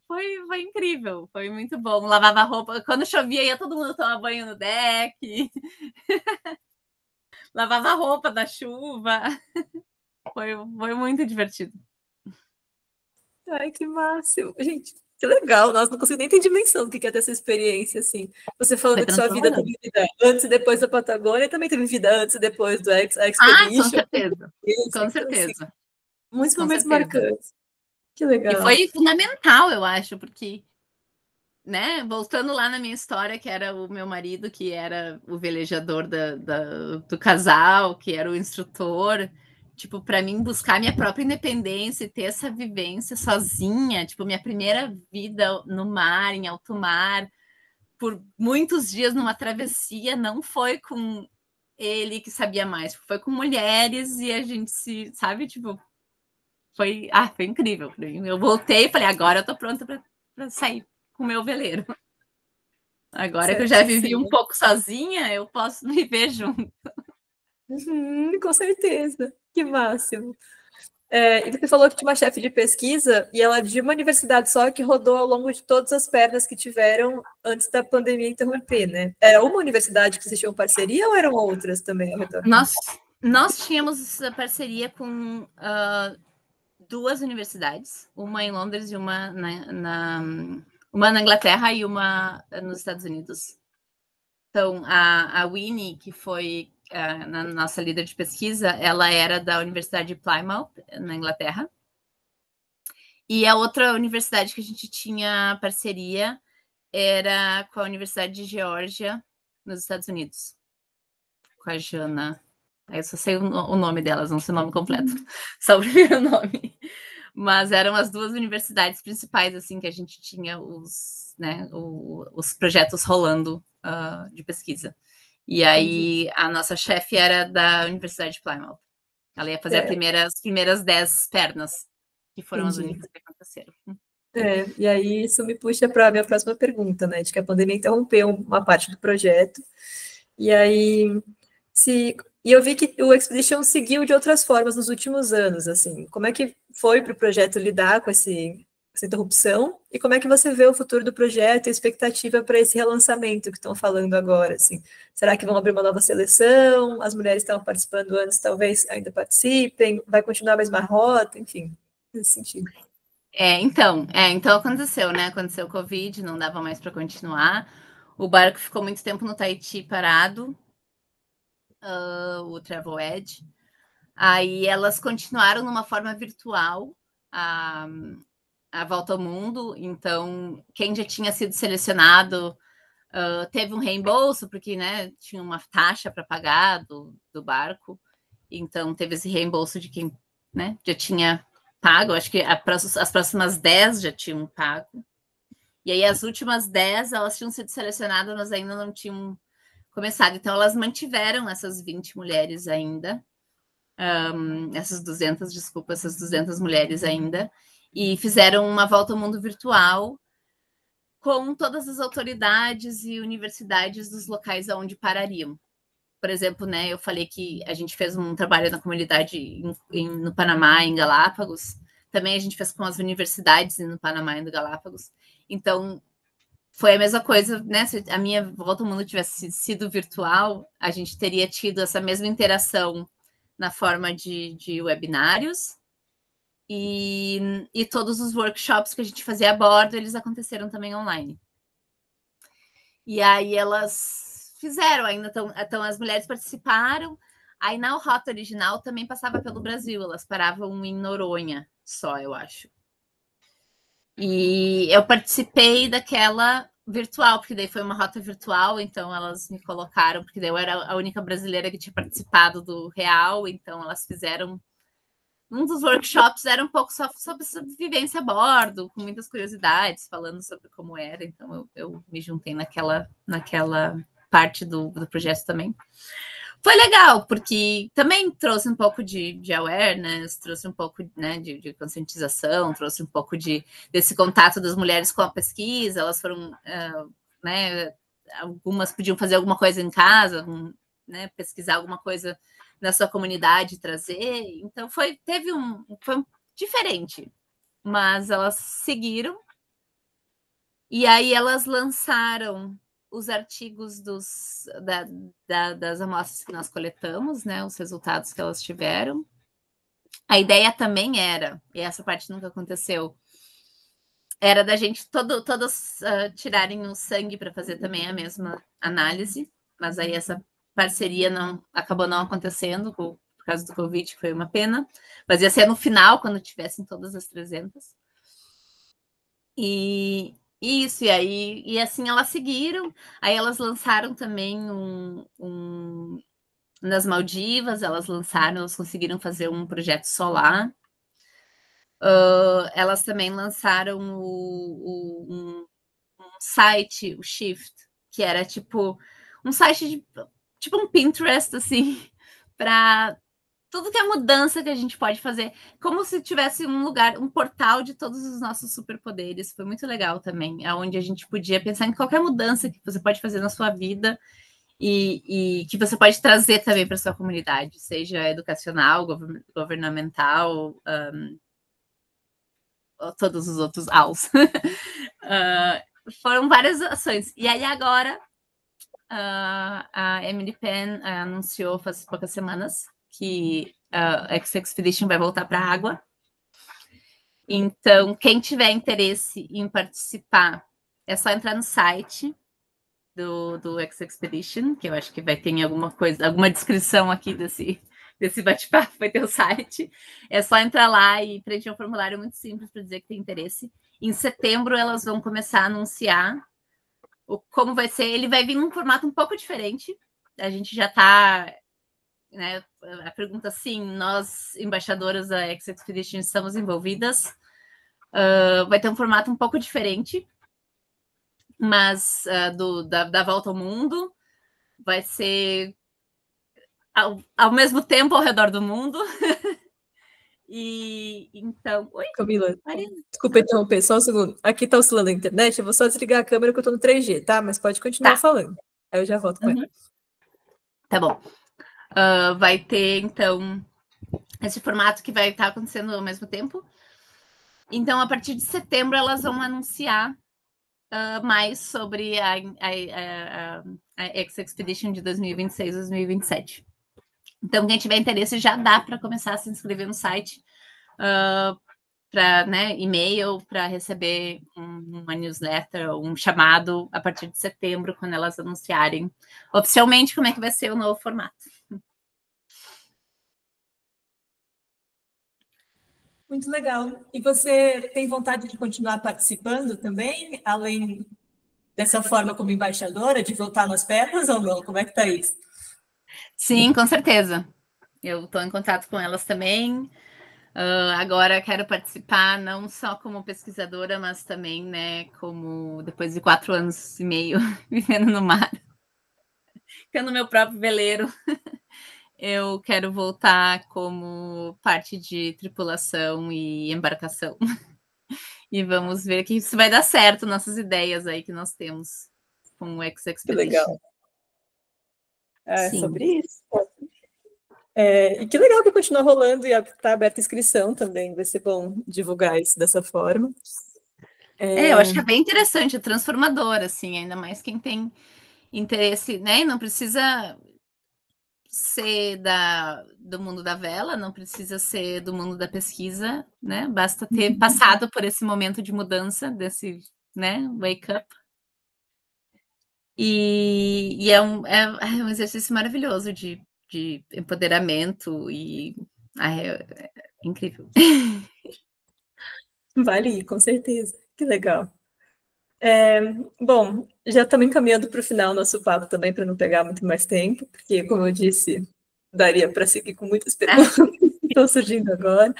Foi incrível, foi muito bom. Lavava roupa, quando chovia ia todo mundo tomar banho no deck. Lavava roupa da chuva. Foi muito divertido. Ai, que máximo. Gente, que legal. Nossa, não consigo nem ter dimensão do que é ter essa experiência, assim. Você falando que sua vida teve vida antes e depois da Patagônia, também teve vida antes e depois do Expedition. Com certeza. Com certeza. Assim, muitos momentos marcantes. Que legal. E foi fundamental, eu acho, porque, né, voltando lá na minha história, que era o meu marido, que era o velejador do casal, que era o instrutor, tipo, para mim buscar minha própria independência e ter essa vivência sozinha, tipo, minha primeira vida no mar, em alto mar, por muitos dias numa travessia, não foi com ele que sabia mais. Foi com mulheres e a gente se, sabe, tipo, foi incrível. Eu voltei e falei, agora eu tô pronta para sair com o meu veleiro. Agora que eu já vivi um pouco sozinha, eu posso viver junto. Com certeza, que máximo. E você falou que tinha uma chefe de pesquisa e ela de uma universidade só que rodou ao longo de todas as pernas que tiveram antes da pandemia interromper, né? Era uma universidade que vocês tinham parceria ou eram outras também ao redor? Nós tínhamos parceria com 2 universidades, uma em Londres e uma uma na Inglaterra e uma nos Estados Unidos. Então, a Winnie, que foi a nossa líder de pesquisa, ela era da Universidade de Plymouth, na Inglaterra. E a outra universidade que a gente tinha parceria era com a Universidade de Geórgia, nos Estados Unidos. Com a Jana. Eu só sei o nome delas, não sei o nome completo. Só o primeiro nome. Mas eram as 2 universidades principais, assim, que a gente tinha os projetos rolando de pesquisa. E aí, a nossa chefe era da Universidade de Plymouth. Ela ia fazer as primeiras 10 pernas, que foram as únicas que aconteceram. E aí isso me puxa para a minha próxima pergunta, né? De que a pandemia interrompeu uma parte do projeto. E aí, e eu vi que o Expedition seguiu de outras formas nos últimos anos, assim. Como é que foi para o projeto lidar com essa interrupção? E como é que você vê o futuro do projeto e a expectativa para esse relançamento que estão falando agora, assim? Será que vão abrir uma nova seleção? As mulheres que estavam participando antes talvez ainda participem? Vai continuar a mesma rota? Enfim, nesse sentido. Então aconteceu, né? Aconteceu o Covid, não dava mais para continuar. O barco ficou muito tempo no Tahiti parado, o Travel Edge. Aí elas continuaram numa forma virtual a volta ao mundo. Então, quem já tinha sido selecionado teve um reembolso, porque né, tinha uma taxa para pagar do barco. Então, teve esse reembolso de quem né, já tinha pago. Acho que as próximas 10 já tinham pago. E aí, as últimas 10, elas tinham sido selecionadas, mas ainda não tinham começado. Então, elas mantiveram essas 20 mulheres ainda. Essas 200 mulheres ainda. E fizeram uma volta ao mundo virtual com todas as autoridades e universidades dos locais onde parariam. Por exemplo, né, eu falei que a gente fez um trabalho na comunidade no Panamá, em Galápagos. Também a gente fez com as universidades no Panamá e no Galápagos. Então, foi a mesma coisa, né? Se a minha volta ao mundo tivesse sido virtual, a gente teria tido essa mesma interação na forma de webinários. E todos os workshops que a gente fazia a bordo, eles aconteceram também online. E aí elas fizeram ainda, então as mulheres participaram. Aí na rota original também passava pelo Brasil, elas paravam em Noronha só, eu acho. E eu participei daquela virtual, porque daí foi uma rota virtual, então elas me colocaram, porque daí eu era a única brasileira que tinha participado do real, então elas fizeram um dos workshops era um pouco sobre sobrevivência a bordo, com muitas curiosidades, falando sobre como era. Então, eu me juntei naquela parte do projeto também. Foi legal, porque também trouxe um pouco de awareness, trouxe um pouco né, de conscientização, trouxe um pouco desse contato das mulheres com a pesquisa. Elas foram, né, algumas podiam fazer alguma coisa em casa, né, pesquisar alguma coisa na sua comunidade, trazer. Então, foi diferente, mas elas seguiram. E aí elas lançaram os artigos das amostras que nós coletamos, né, os resultados que elas tiveram. A ideia também era, e essa parte nunca aconteceu, era da gente todas tirarem o sangue para fazer também a mesma análise, mas aí essa parceria acabou não acontecendo por causa do Covid, que foi uma pena, mas ia ser no final, quando tivessem todas as 300. Isso, e assim elas seguiram, aí elas lançaram também nas Maldivas, elas conseguiram fazer um projeto solar. Elas também lançaram um site, o Shift, que era tipo um site tipo um Pinterest, assim, para tudo que é mudança que a gente pode fazer, como se tivesse um lugar, um portal de todos os nossos superpoderes. Foi muito legal também, onde a gente podia pensar em qualquer mudança que você pode fazer na sua vida e que você pode trazer também para sua comunidade, seja educacional, governamental, todos os outros AUS. Foram várias ações. E aí agora a Emily Penn anunciou faz poucas semanas que a X-Expedition vai voltar para a água. Então, quem tiver interesse em participar, é só entrar no site do X-Expedition, que eu acho que vai ter alguma coisa, alguma descrição aqui desse bate-papo, vai ter o site. É só entrar lá e preencher um formulário muito simples para dizer que tem interesse. Em setembro, elas vão começar a anunciar como vai ser. Ele vai vir num formato um pouco diferente. A gente já está, né? A pergunta, sim, nós, embaixadoras da X-Expedition, estamos envolvidas. Vai ter um formato um pouco diferente, mas da volta ao mundo vai ser ao mesmo tempo ao redor do mundo. E então. Oi, Camila, Marina. Desculpa interromper, só um segundo. Aqui está oscilando a internet, eu vou só desligar a câmera que eu estou no 3G, tá? Mas pode continuar falando. Aí eu já volto com ela. Tá bom. Vai ter, então, esse formato que vai estar acontecendo ao mesmo tempo. Então, a partir de setembro, elas vão anunciar mais sobre a X-Expedition de 2026 a 2027. Então, quem tiver interesse, já dá para começar a se inscrever no site para, né, e-mail, para receber uma newsletter ou um chamado a partir de setembro, quando elas anunciarem oficialmente como é que vai ser o novo formato. Muito legal. E você tem vontade de continuar participando também, além dessa forma como embaixadora, de voltar nas pernas ou não? Como é que está isso? Sim, com certeza. Eu estou em contato com elas também. Agora quero participar não só como pesquisadora, mas também, né, como depois de 4 anos e meio vivendo no mar, tendo meu próprio veleiro, eu quero voltar como parte de tripulação e embarcação. E vamos ver que isso vai dar certo, nossas ideias aí que nós temos com o X-Expedition. Que legal. É sobre isso. E que legal que continua rolando e está aberta a inscrição também. Vai ser bom divulgar isso dessa forma. Eu acho que é bem interessante, é transformador, assim, ainda mais quem tem interesse, né? Não precisa ser do mundo da vela, não precisa ser do mundo da pesquisa, né? Basta ter passado por esse momento de mudança, desse, né, wake up. E é um exercício maravilhoso de empoderamento e é incrível. Vale ir, com certeza. Que legal. Bom, já estamos encaminhando para o final nosso papo também, para não pegar muito mais tempo, porque, como eu disse, daria para seguir com muitas perguntas que estão surgindo agora.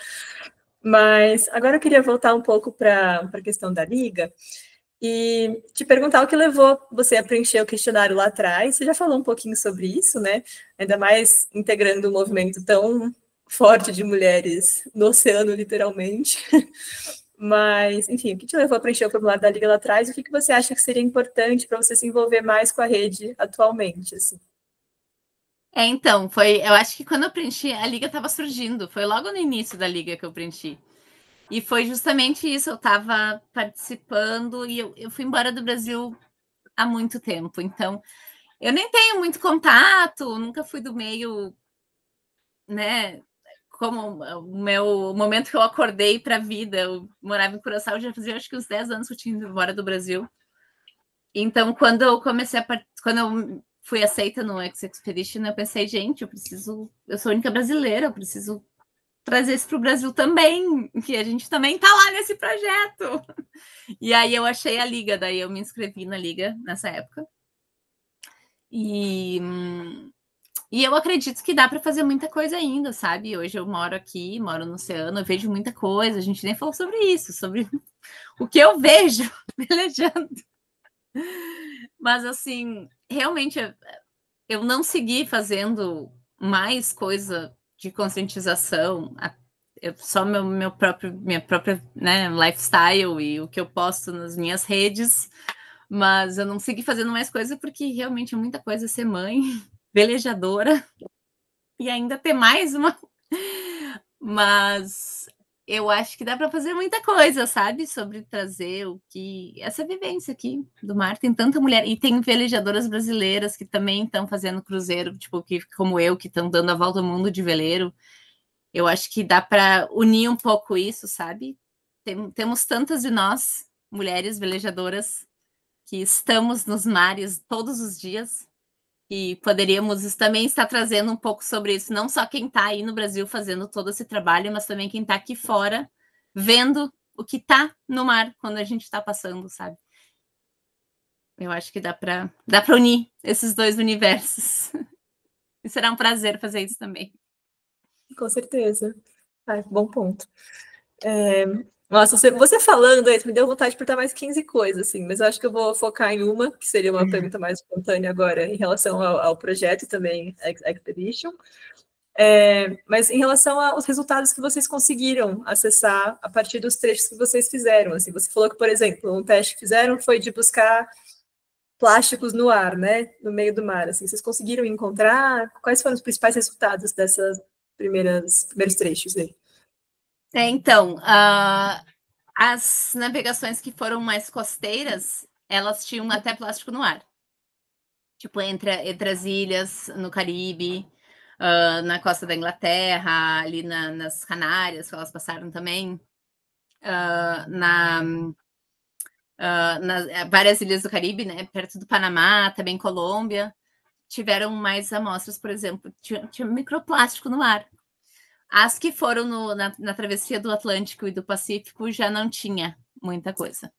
Mas agora eu queria voltar um pouco para a questão da Liga e te perguntar o que levou você a preencher o questionário lá atrás. Você já falou um pouquinho sobre isso, né? Ainda mais integrando um movimento tão forte de mulheres no oceano, literalmente. Mas, enfim, o que te levou a preencher o formulário da Liga lá atrás? O que você acha que seria importante para você se envolver mais com a rede atualmente? Assim? Então, eu acho que quando eu preenchi, a Liga estava surgindo. Foi logo no início da Liga que eu preenchi. E foi justamente isso, eu estava participando e eu fui embora do Brasil há muito tempo. Então, eu nem tenho muito contato, nunca fui do meio, né? Como o momento que eu acordei para a vida, eu morava em Curaçao, já fazia acho que uns 10 anos que eu tinha ido embora do Brasil. Então, quando eu quando eu fui aceita no X-Expedition, eu pensei, gente, eu sou a única brasileira, eu preciso trazer isso para o Brasil também, que a gente também está lá nesse projeto. E aí eu achei a Liga, daí eu me inscrevi na Liga nessa época. E eu acredito que dá para fazer muita coisa ainda, sabe? Hoje eu moro aqui, moro no oceano, eu vejo muita coisa, a gente nem falou sobre isso, sobre o que eu vejo velejando. Mas, assim, realmente eu não segui fazendo mais coisa de conscientização, só minha própria, né, lifestyle e o que eu posto nas minhas redes, mas eu não segui fazendo mais coisa porque realmente é muita coisa ser mãe, velejadora e ainda ter mais uma. Mas eu acho que dá para fazer muita coisa, sabe? Sobre trazer essa vivência aqui do mar. Tem tanta mulher, e tem velejadoras brasileiras que também estão fazendo cruzeiro, tipo, como eu, que estão dando a volta ao mundo de veleiro. Eu acho que dá para unir um pouco isso, sabe? Temos tantas de nós, mulheres velejadoras, que estamos nos mares todos os dias, e poderíamos também estar trazendo um pouco sobre isso, não só quem está aí no Brasil fazendo todo esse trabalho, mas também quem está aqui fora, vendo o que está no mar quando a gente está passando, sabe? Eu acho que dá para unir esses dois universos. E será um prazer fazer isso também. Com certeza. Bom ponto. Nossa, você falando aí, me deu vontade de perguntar mais 15 coisas, assim, mas eu acho que eu vou focar em uma, que seria uma pergunta mais espontânea agora, em relação ao projeto e também Expedition. Mas em relação aos resultados que vocês conseguiram acessar a partir dos trechos que vocês fizeram, assim, você falou que, por exemplo, um teste que fizeram foi de buscar plásticos no ar, né, no meio do mar, assim, vocês conseguiram encontrar? Quais foram os principais resultados dessas primeiros trechos aí? Então, as navegações que foram mais costeiras, elas tinham até plástico no ar. Tipo, entre as ilhas, no Caribe, na costa da Inglaterra, ali nas Canárias, que elas passaram também, várias ilhas do Caribe, né, perto do Panamá, também Colômbia, tiveram mais amostras, por exemplo, tinha microplástico no ar. As que foram na travessia do Atlântico e do Pacífico já não tinha muita coisa.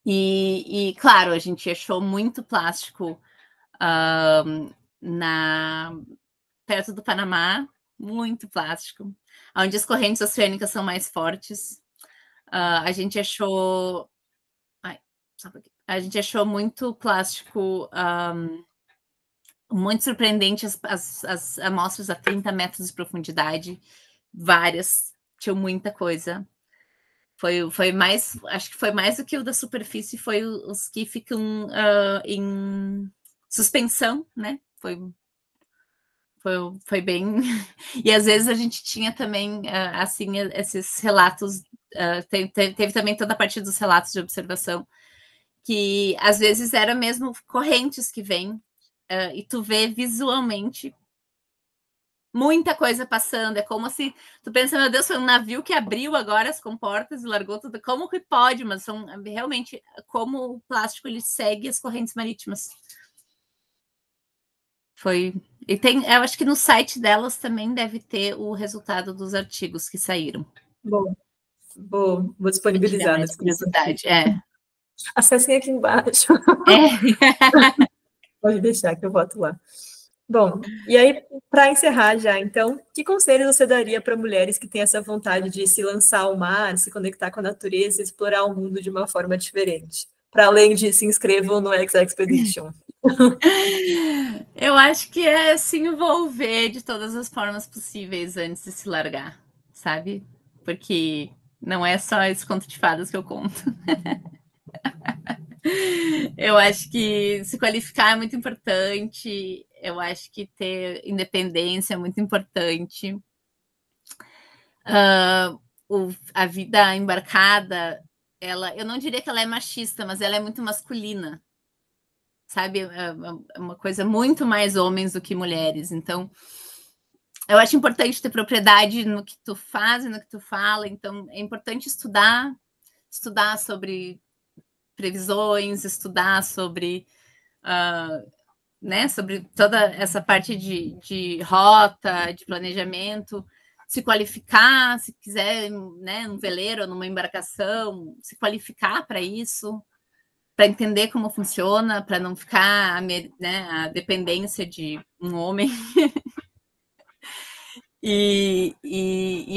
E claro, a gente achou muito plástico perto do Panamá, muito plástico, onde as correntes oceânicas são mais fortes. A gente achou muito plástico, muito surpreendente, as amostras a 30 metros de profundidade, várias, tinha muita coisa. Foi mais, acho que foi mais do que o da superfície, foi os que ficam em suspensão, né? Foi bem. E às vezes a gente tinha também, assim, esses relatos, teve também toda a parte dos relatos de observação, que às vezes era mesmo correntes que vêm, e tu vê visualmente muita coisa passando. É como se tu pensa, meu Deus, foi um navio que abriu agora as comportas e largou tudo. Como que pode? Mas são realmente como o plástico ele segue as correntes marítimas. E eu acho que no site delas também deve ter o resultado dos artigos que saíram. Bom, vou disponibilizar na descrição. Acessem aqui embaixo. Pode deixar que eu boto lá. Bom, e aí, para encerrar já, então, que conselhos você daria para mulheres que têm essa vontade de se lançar ao mar, se conectar com a natureza, explorar o mundo de uma forma diferente? Para além de se inscrevam no Expedition. Eu acho que é se envolver de todas as formas possíveis antes de se largar, sabe? Porque não é só esse conto de fadas que eu conto. Eu acho que se qualificar é muito importante. Eu acho que ter independência é muito importante. A vida embarcada, eu não diria que ela é machista, mas ela é muito masculina. Sabe? É uma coisa muito mais homens do que mulheres. Então, eu acho importante ter propriedade no que tu faz e no que tu fala. Então, é importante estudar sobre previsões, estudar sobre, sobre toda essa parte de rota, de planejamento, se qualificar, se quiser, né, num veleiro ou numa embarcação, se qualificar para isso, para entender como funciona, para não ficar, né, a dependência de um homem. E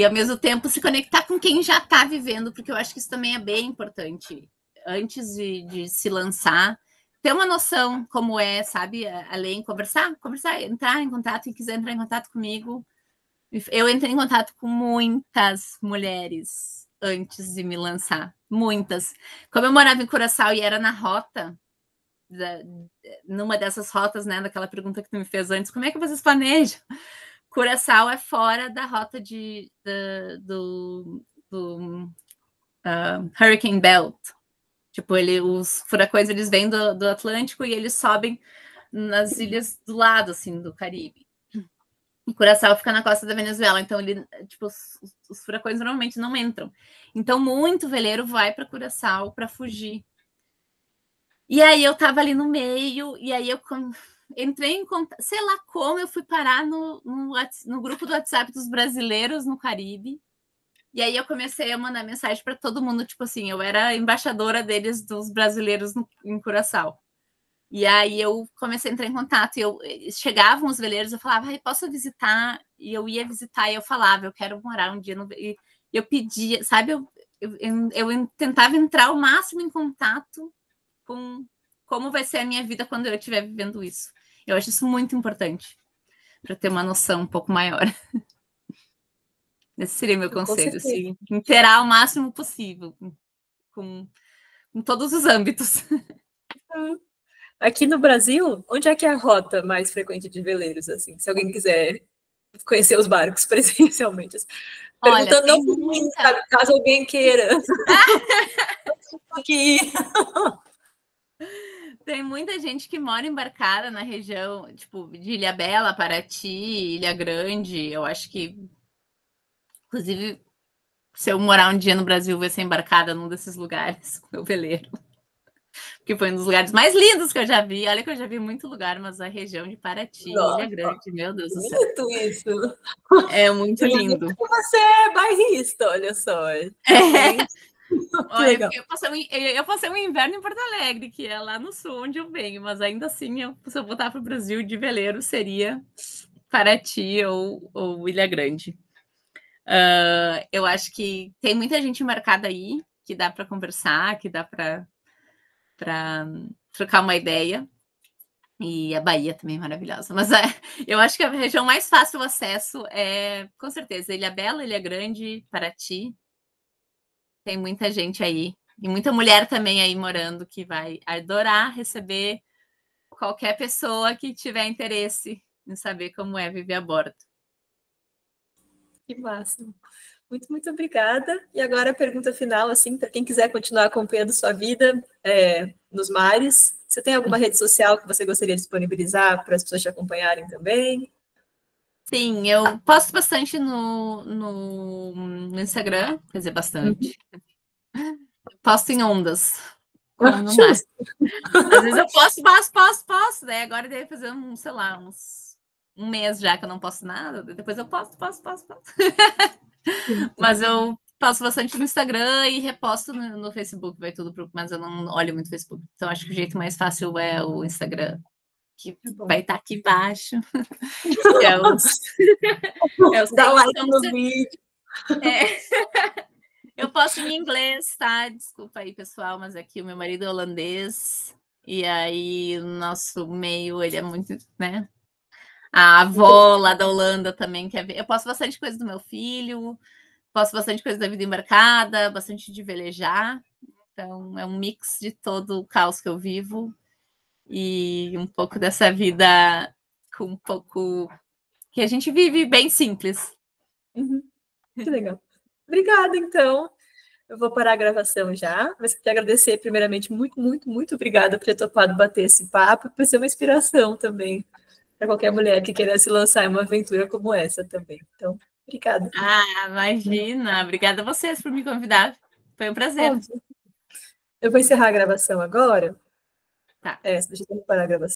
ao mesmo tempo se conectar com quem já está vivendo, porque eu acho que isso também é bem importante. Antes de se lançar, ter uma noção como é, sabe, além conversar, entrar em contato, e quiser entrar em contato comigo. Eu entrei em contato com muitas mulheres antes de me lançar, muitas. Como eu morava em Curaçao e era na rota, numa dessas rotas, né, daquela pergunta que tu me fez antes, como é que vocês planejam? Curaçao é fora da rota do Hurricane Belt. Tipo, os furacões, eles vêm do Atlântico e eles sobem nas ilhas do lado, assim, do Caribe. E Curaçao fica na costa da Venezuela, então os furacões normalmente não entram. Então, muito veleiro vai para Curaçao para fugir. E aí eu tava ali no meio, e aí eu entrei em contato, sei lá como eu fui parar no grupo do WhatsApp dos brasileiros no Caribe. E aí eu comecei a mandar mensagem para todo mundo, tipo assim, eu era embaixadora deles, dos brasileiros em Curaçao. E aí eu comecei a entrar em contato, e chegavam os veleiros, eu falava, posso visitar? E eu ia visitar, e eu falava, eu quero morar um dia no... E eu pedia, sabe, eu tentava entrar o máximo em contato com como vai ser a minha vida quando eu estiver vivendo isso. Eu acho isso muito importante, para ter uma noção um pouco maior. Esse seria meu conselho, assim, inteirar o máximo possível com todos os âmbitos. Aqui no Brasil, onde é que é a rota mais frequente de veleiros, assim? Se alguém quiser conhecer os barcos presencialmente. Perguntando, olha, não por mim, sabe? Caso alguém queira. Tem muita gente que mora embarcada na região, tipo, de Ilhabela, Paraty, Ilha Grande. Eu acho que, inclusive, se eu morar um dia no Brasil, vai ser embarcada num desses lugares com o meu veleiro. Que foi um dos lugares mais lindos que eu já vi. Olha que eu já vi muito lugar, mas a região de Paraty, Nossa, Ilha Grande, meu Deus do céu. bonito isso. É muito lindo. Você é bairrista, olha só. Olha, eu passei um inverno em Porto Alegre, que é lá no sul, onde eu venho, mas ainda assim, se eu voltar para o Brasil de veleiro, seria Paraty ou Ilha Grande. Eu acho que tem muita gente marcada aí, que dá para conversar, que dá para trocar uma ideia. E a Bahia também é maravilhosa. Mas eu acho que a região mais fácil acesso é, com certeza, Ilha Bela, Ilha Grande, Paraty. Tem muita gente aí. E muita mulher também aí morando que vai adorar receber qualquer pessoa que tiver interesse em saber como é viver a bordo. Que máximo. Muito, muito obrigada. E agora a pergunta final, assim, para quem quiser continuar acompanhando sua vida nos mares, você tem alguma rede social que você gostaria de disponibilizar para as pessoas te acompanharem também? Sim, eu posto bastante no Instagram, quer dizer, bastante. Posto em ondas, como no mar. Às vezes eu posto, né? Agora deve fazer sei lá, um mês já que eu não posto nada, depois eu posto. Mas eu posto bastante no Instagram e reposto no Facebook, vai tudo mas eu não olho muito o Facebook. Então acho que o jeito mais fácil é o Instagram, que vai estar aqui embaixo. Dá like no vídeo. Eu posto em inglês, tá? Desculpa aí, pessoal, mas aqui o meu marido é holandês e aí o nosso meio, ele é muito, né? A avó lá da Holanda também quer ver. Eu posto bastante coisa do meu filho, posto bastante coisa da vida embarcada, bastante de velejar. Então, é um mix de todo o caos que eu vivo e um pouco dessa vida com um pouco que a gente vive bem simples. Que legal. Obrigada, então. Eu vou parar a gravação já, mas quero agradecer, primeiramente, muito, muito, muito obrigada por ter topado bater esse papo, por ser uma inspiração também para qualquer mulher que queira se lançar em uma aventura como essa também. Então, obrigada. Imagina. Obrigada a vocês por me convidar. Foi um prazer. Óbvio. Eu vou encerrar a gravação agora. Tá. Deixa eu parar a gravação.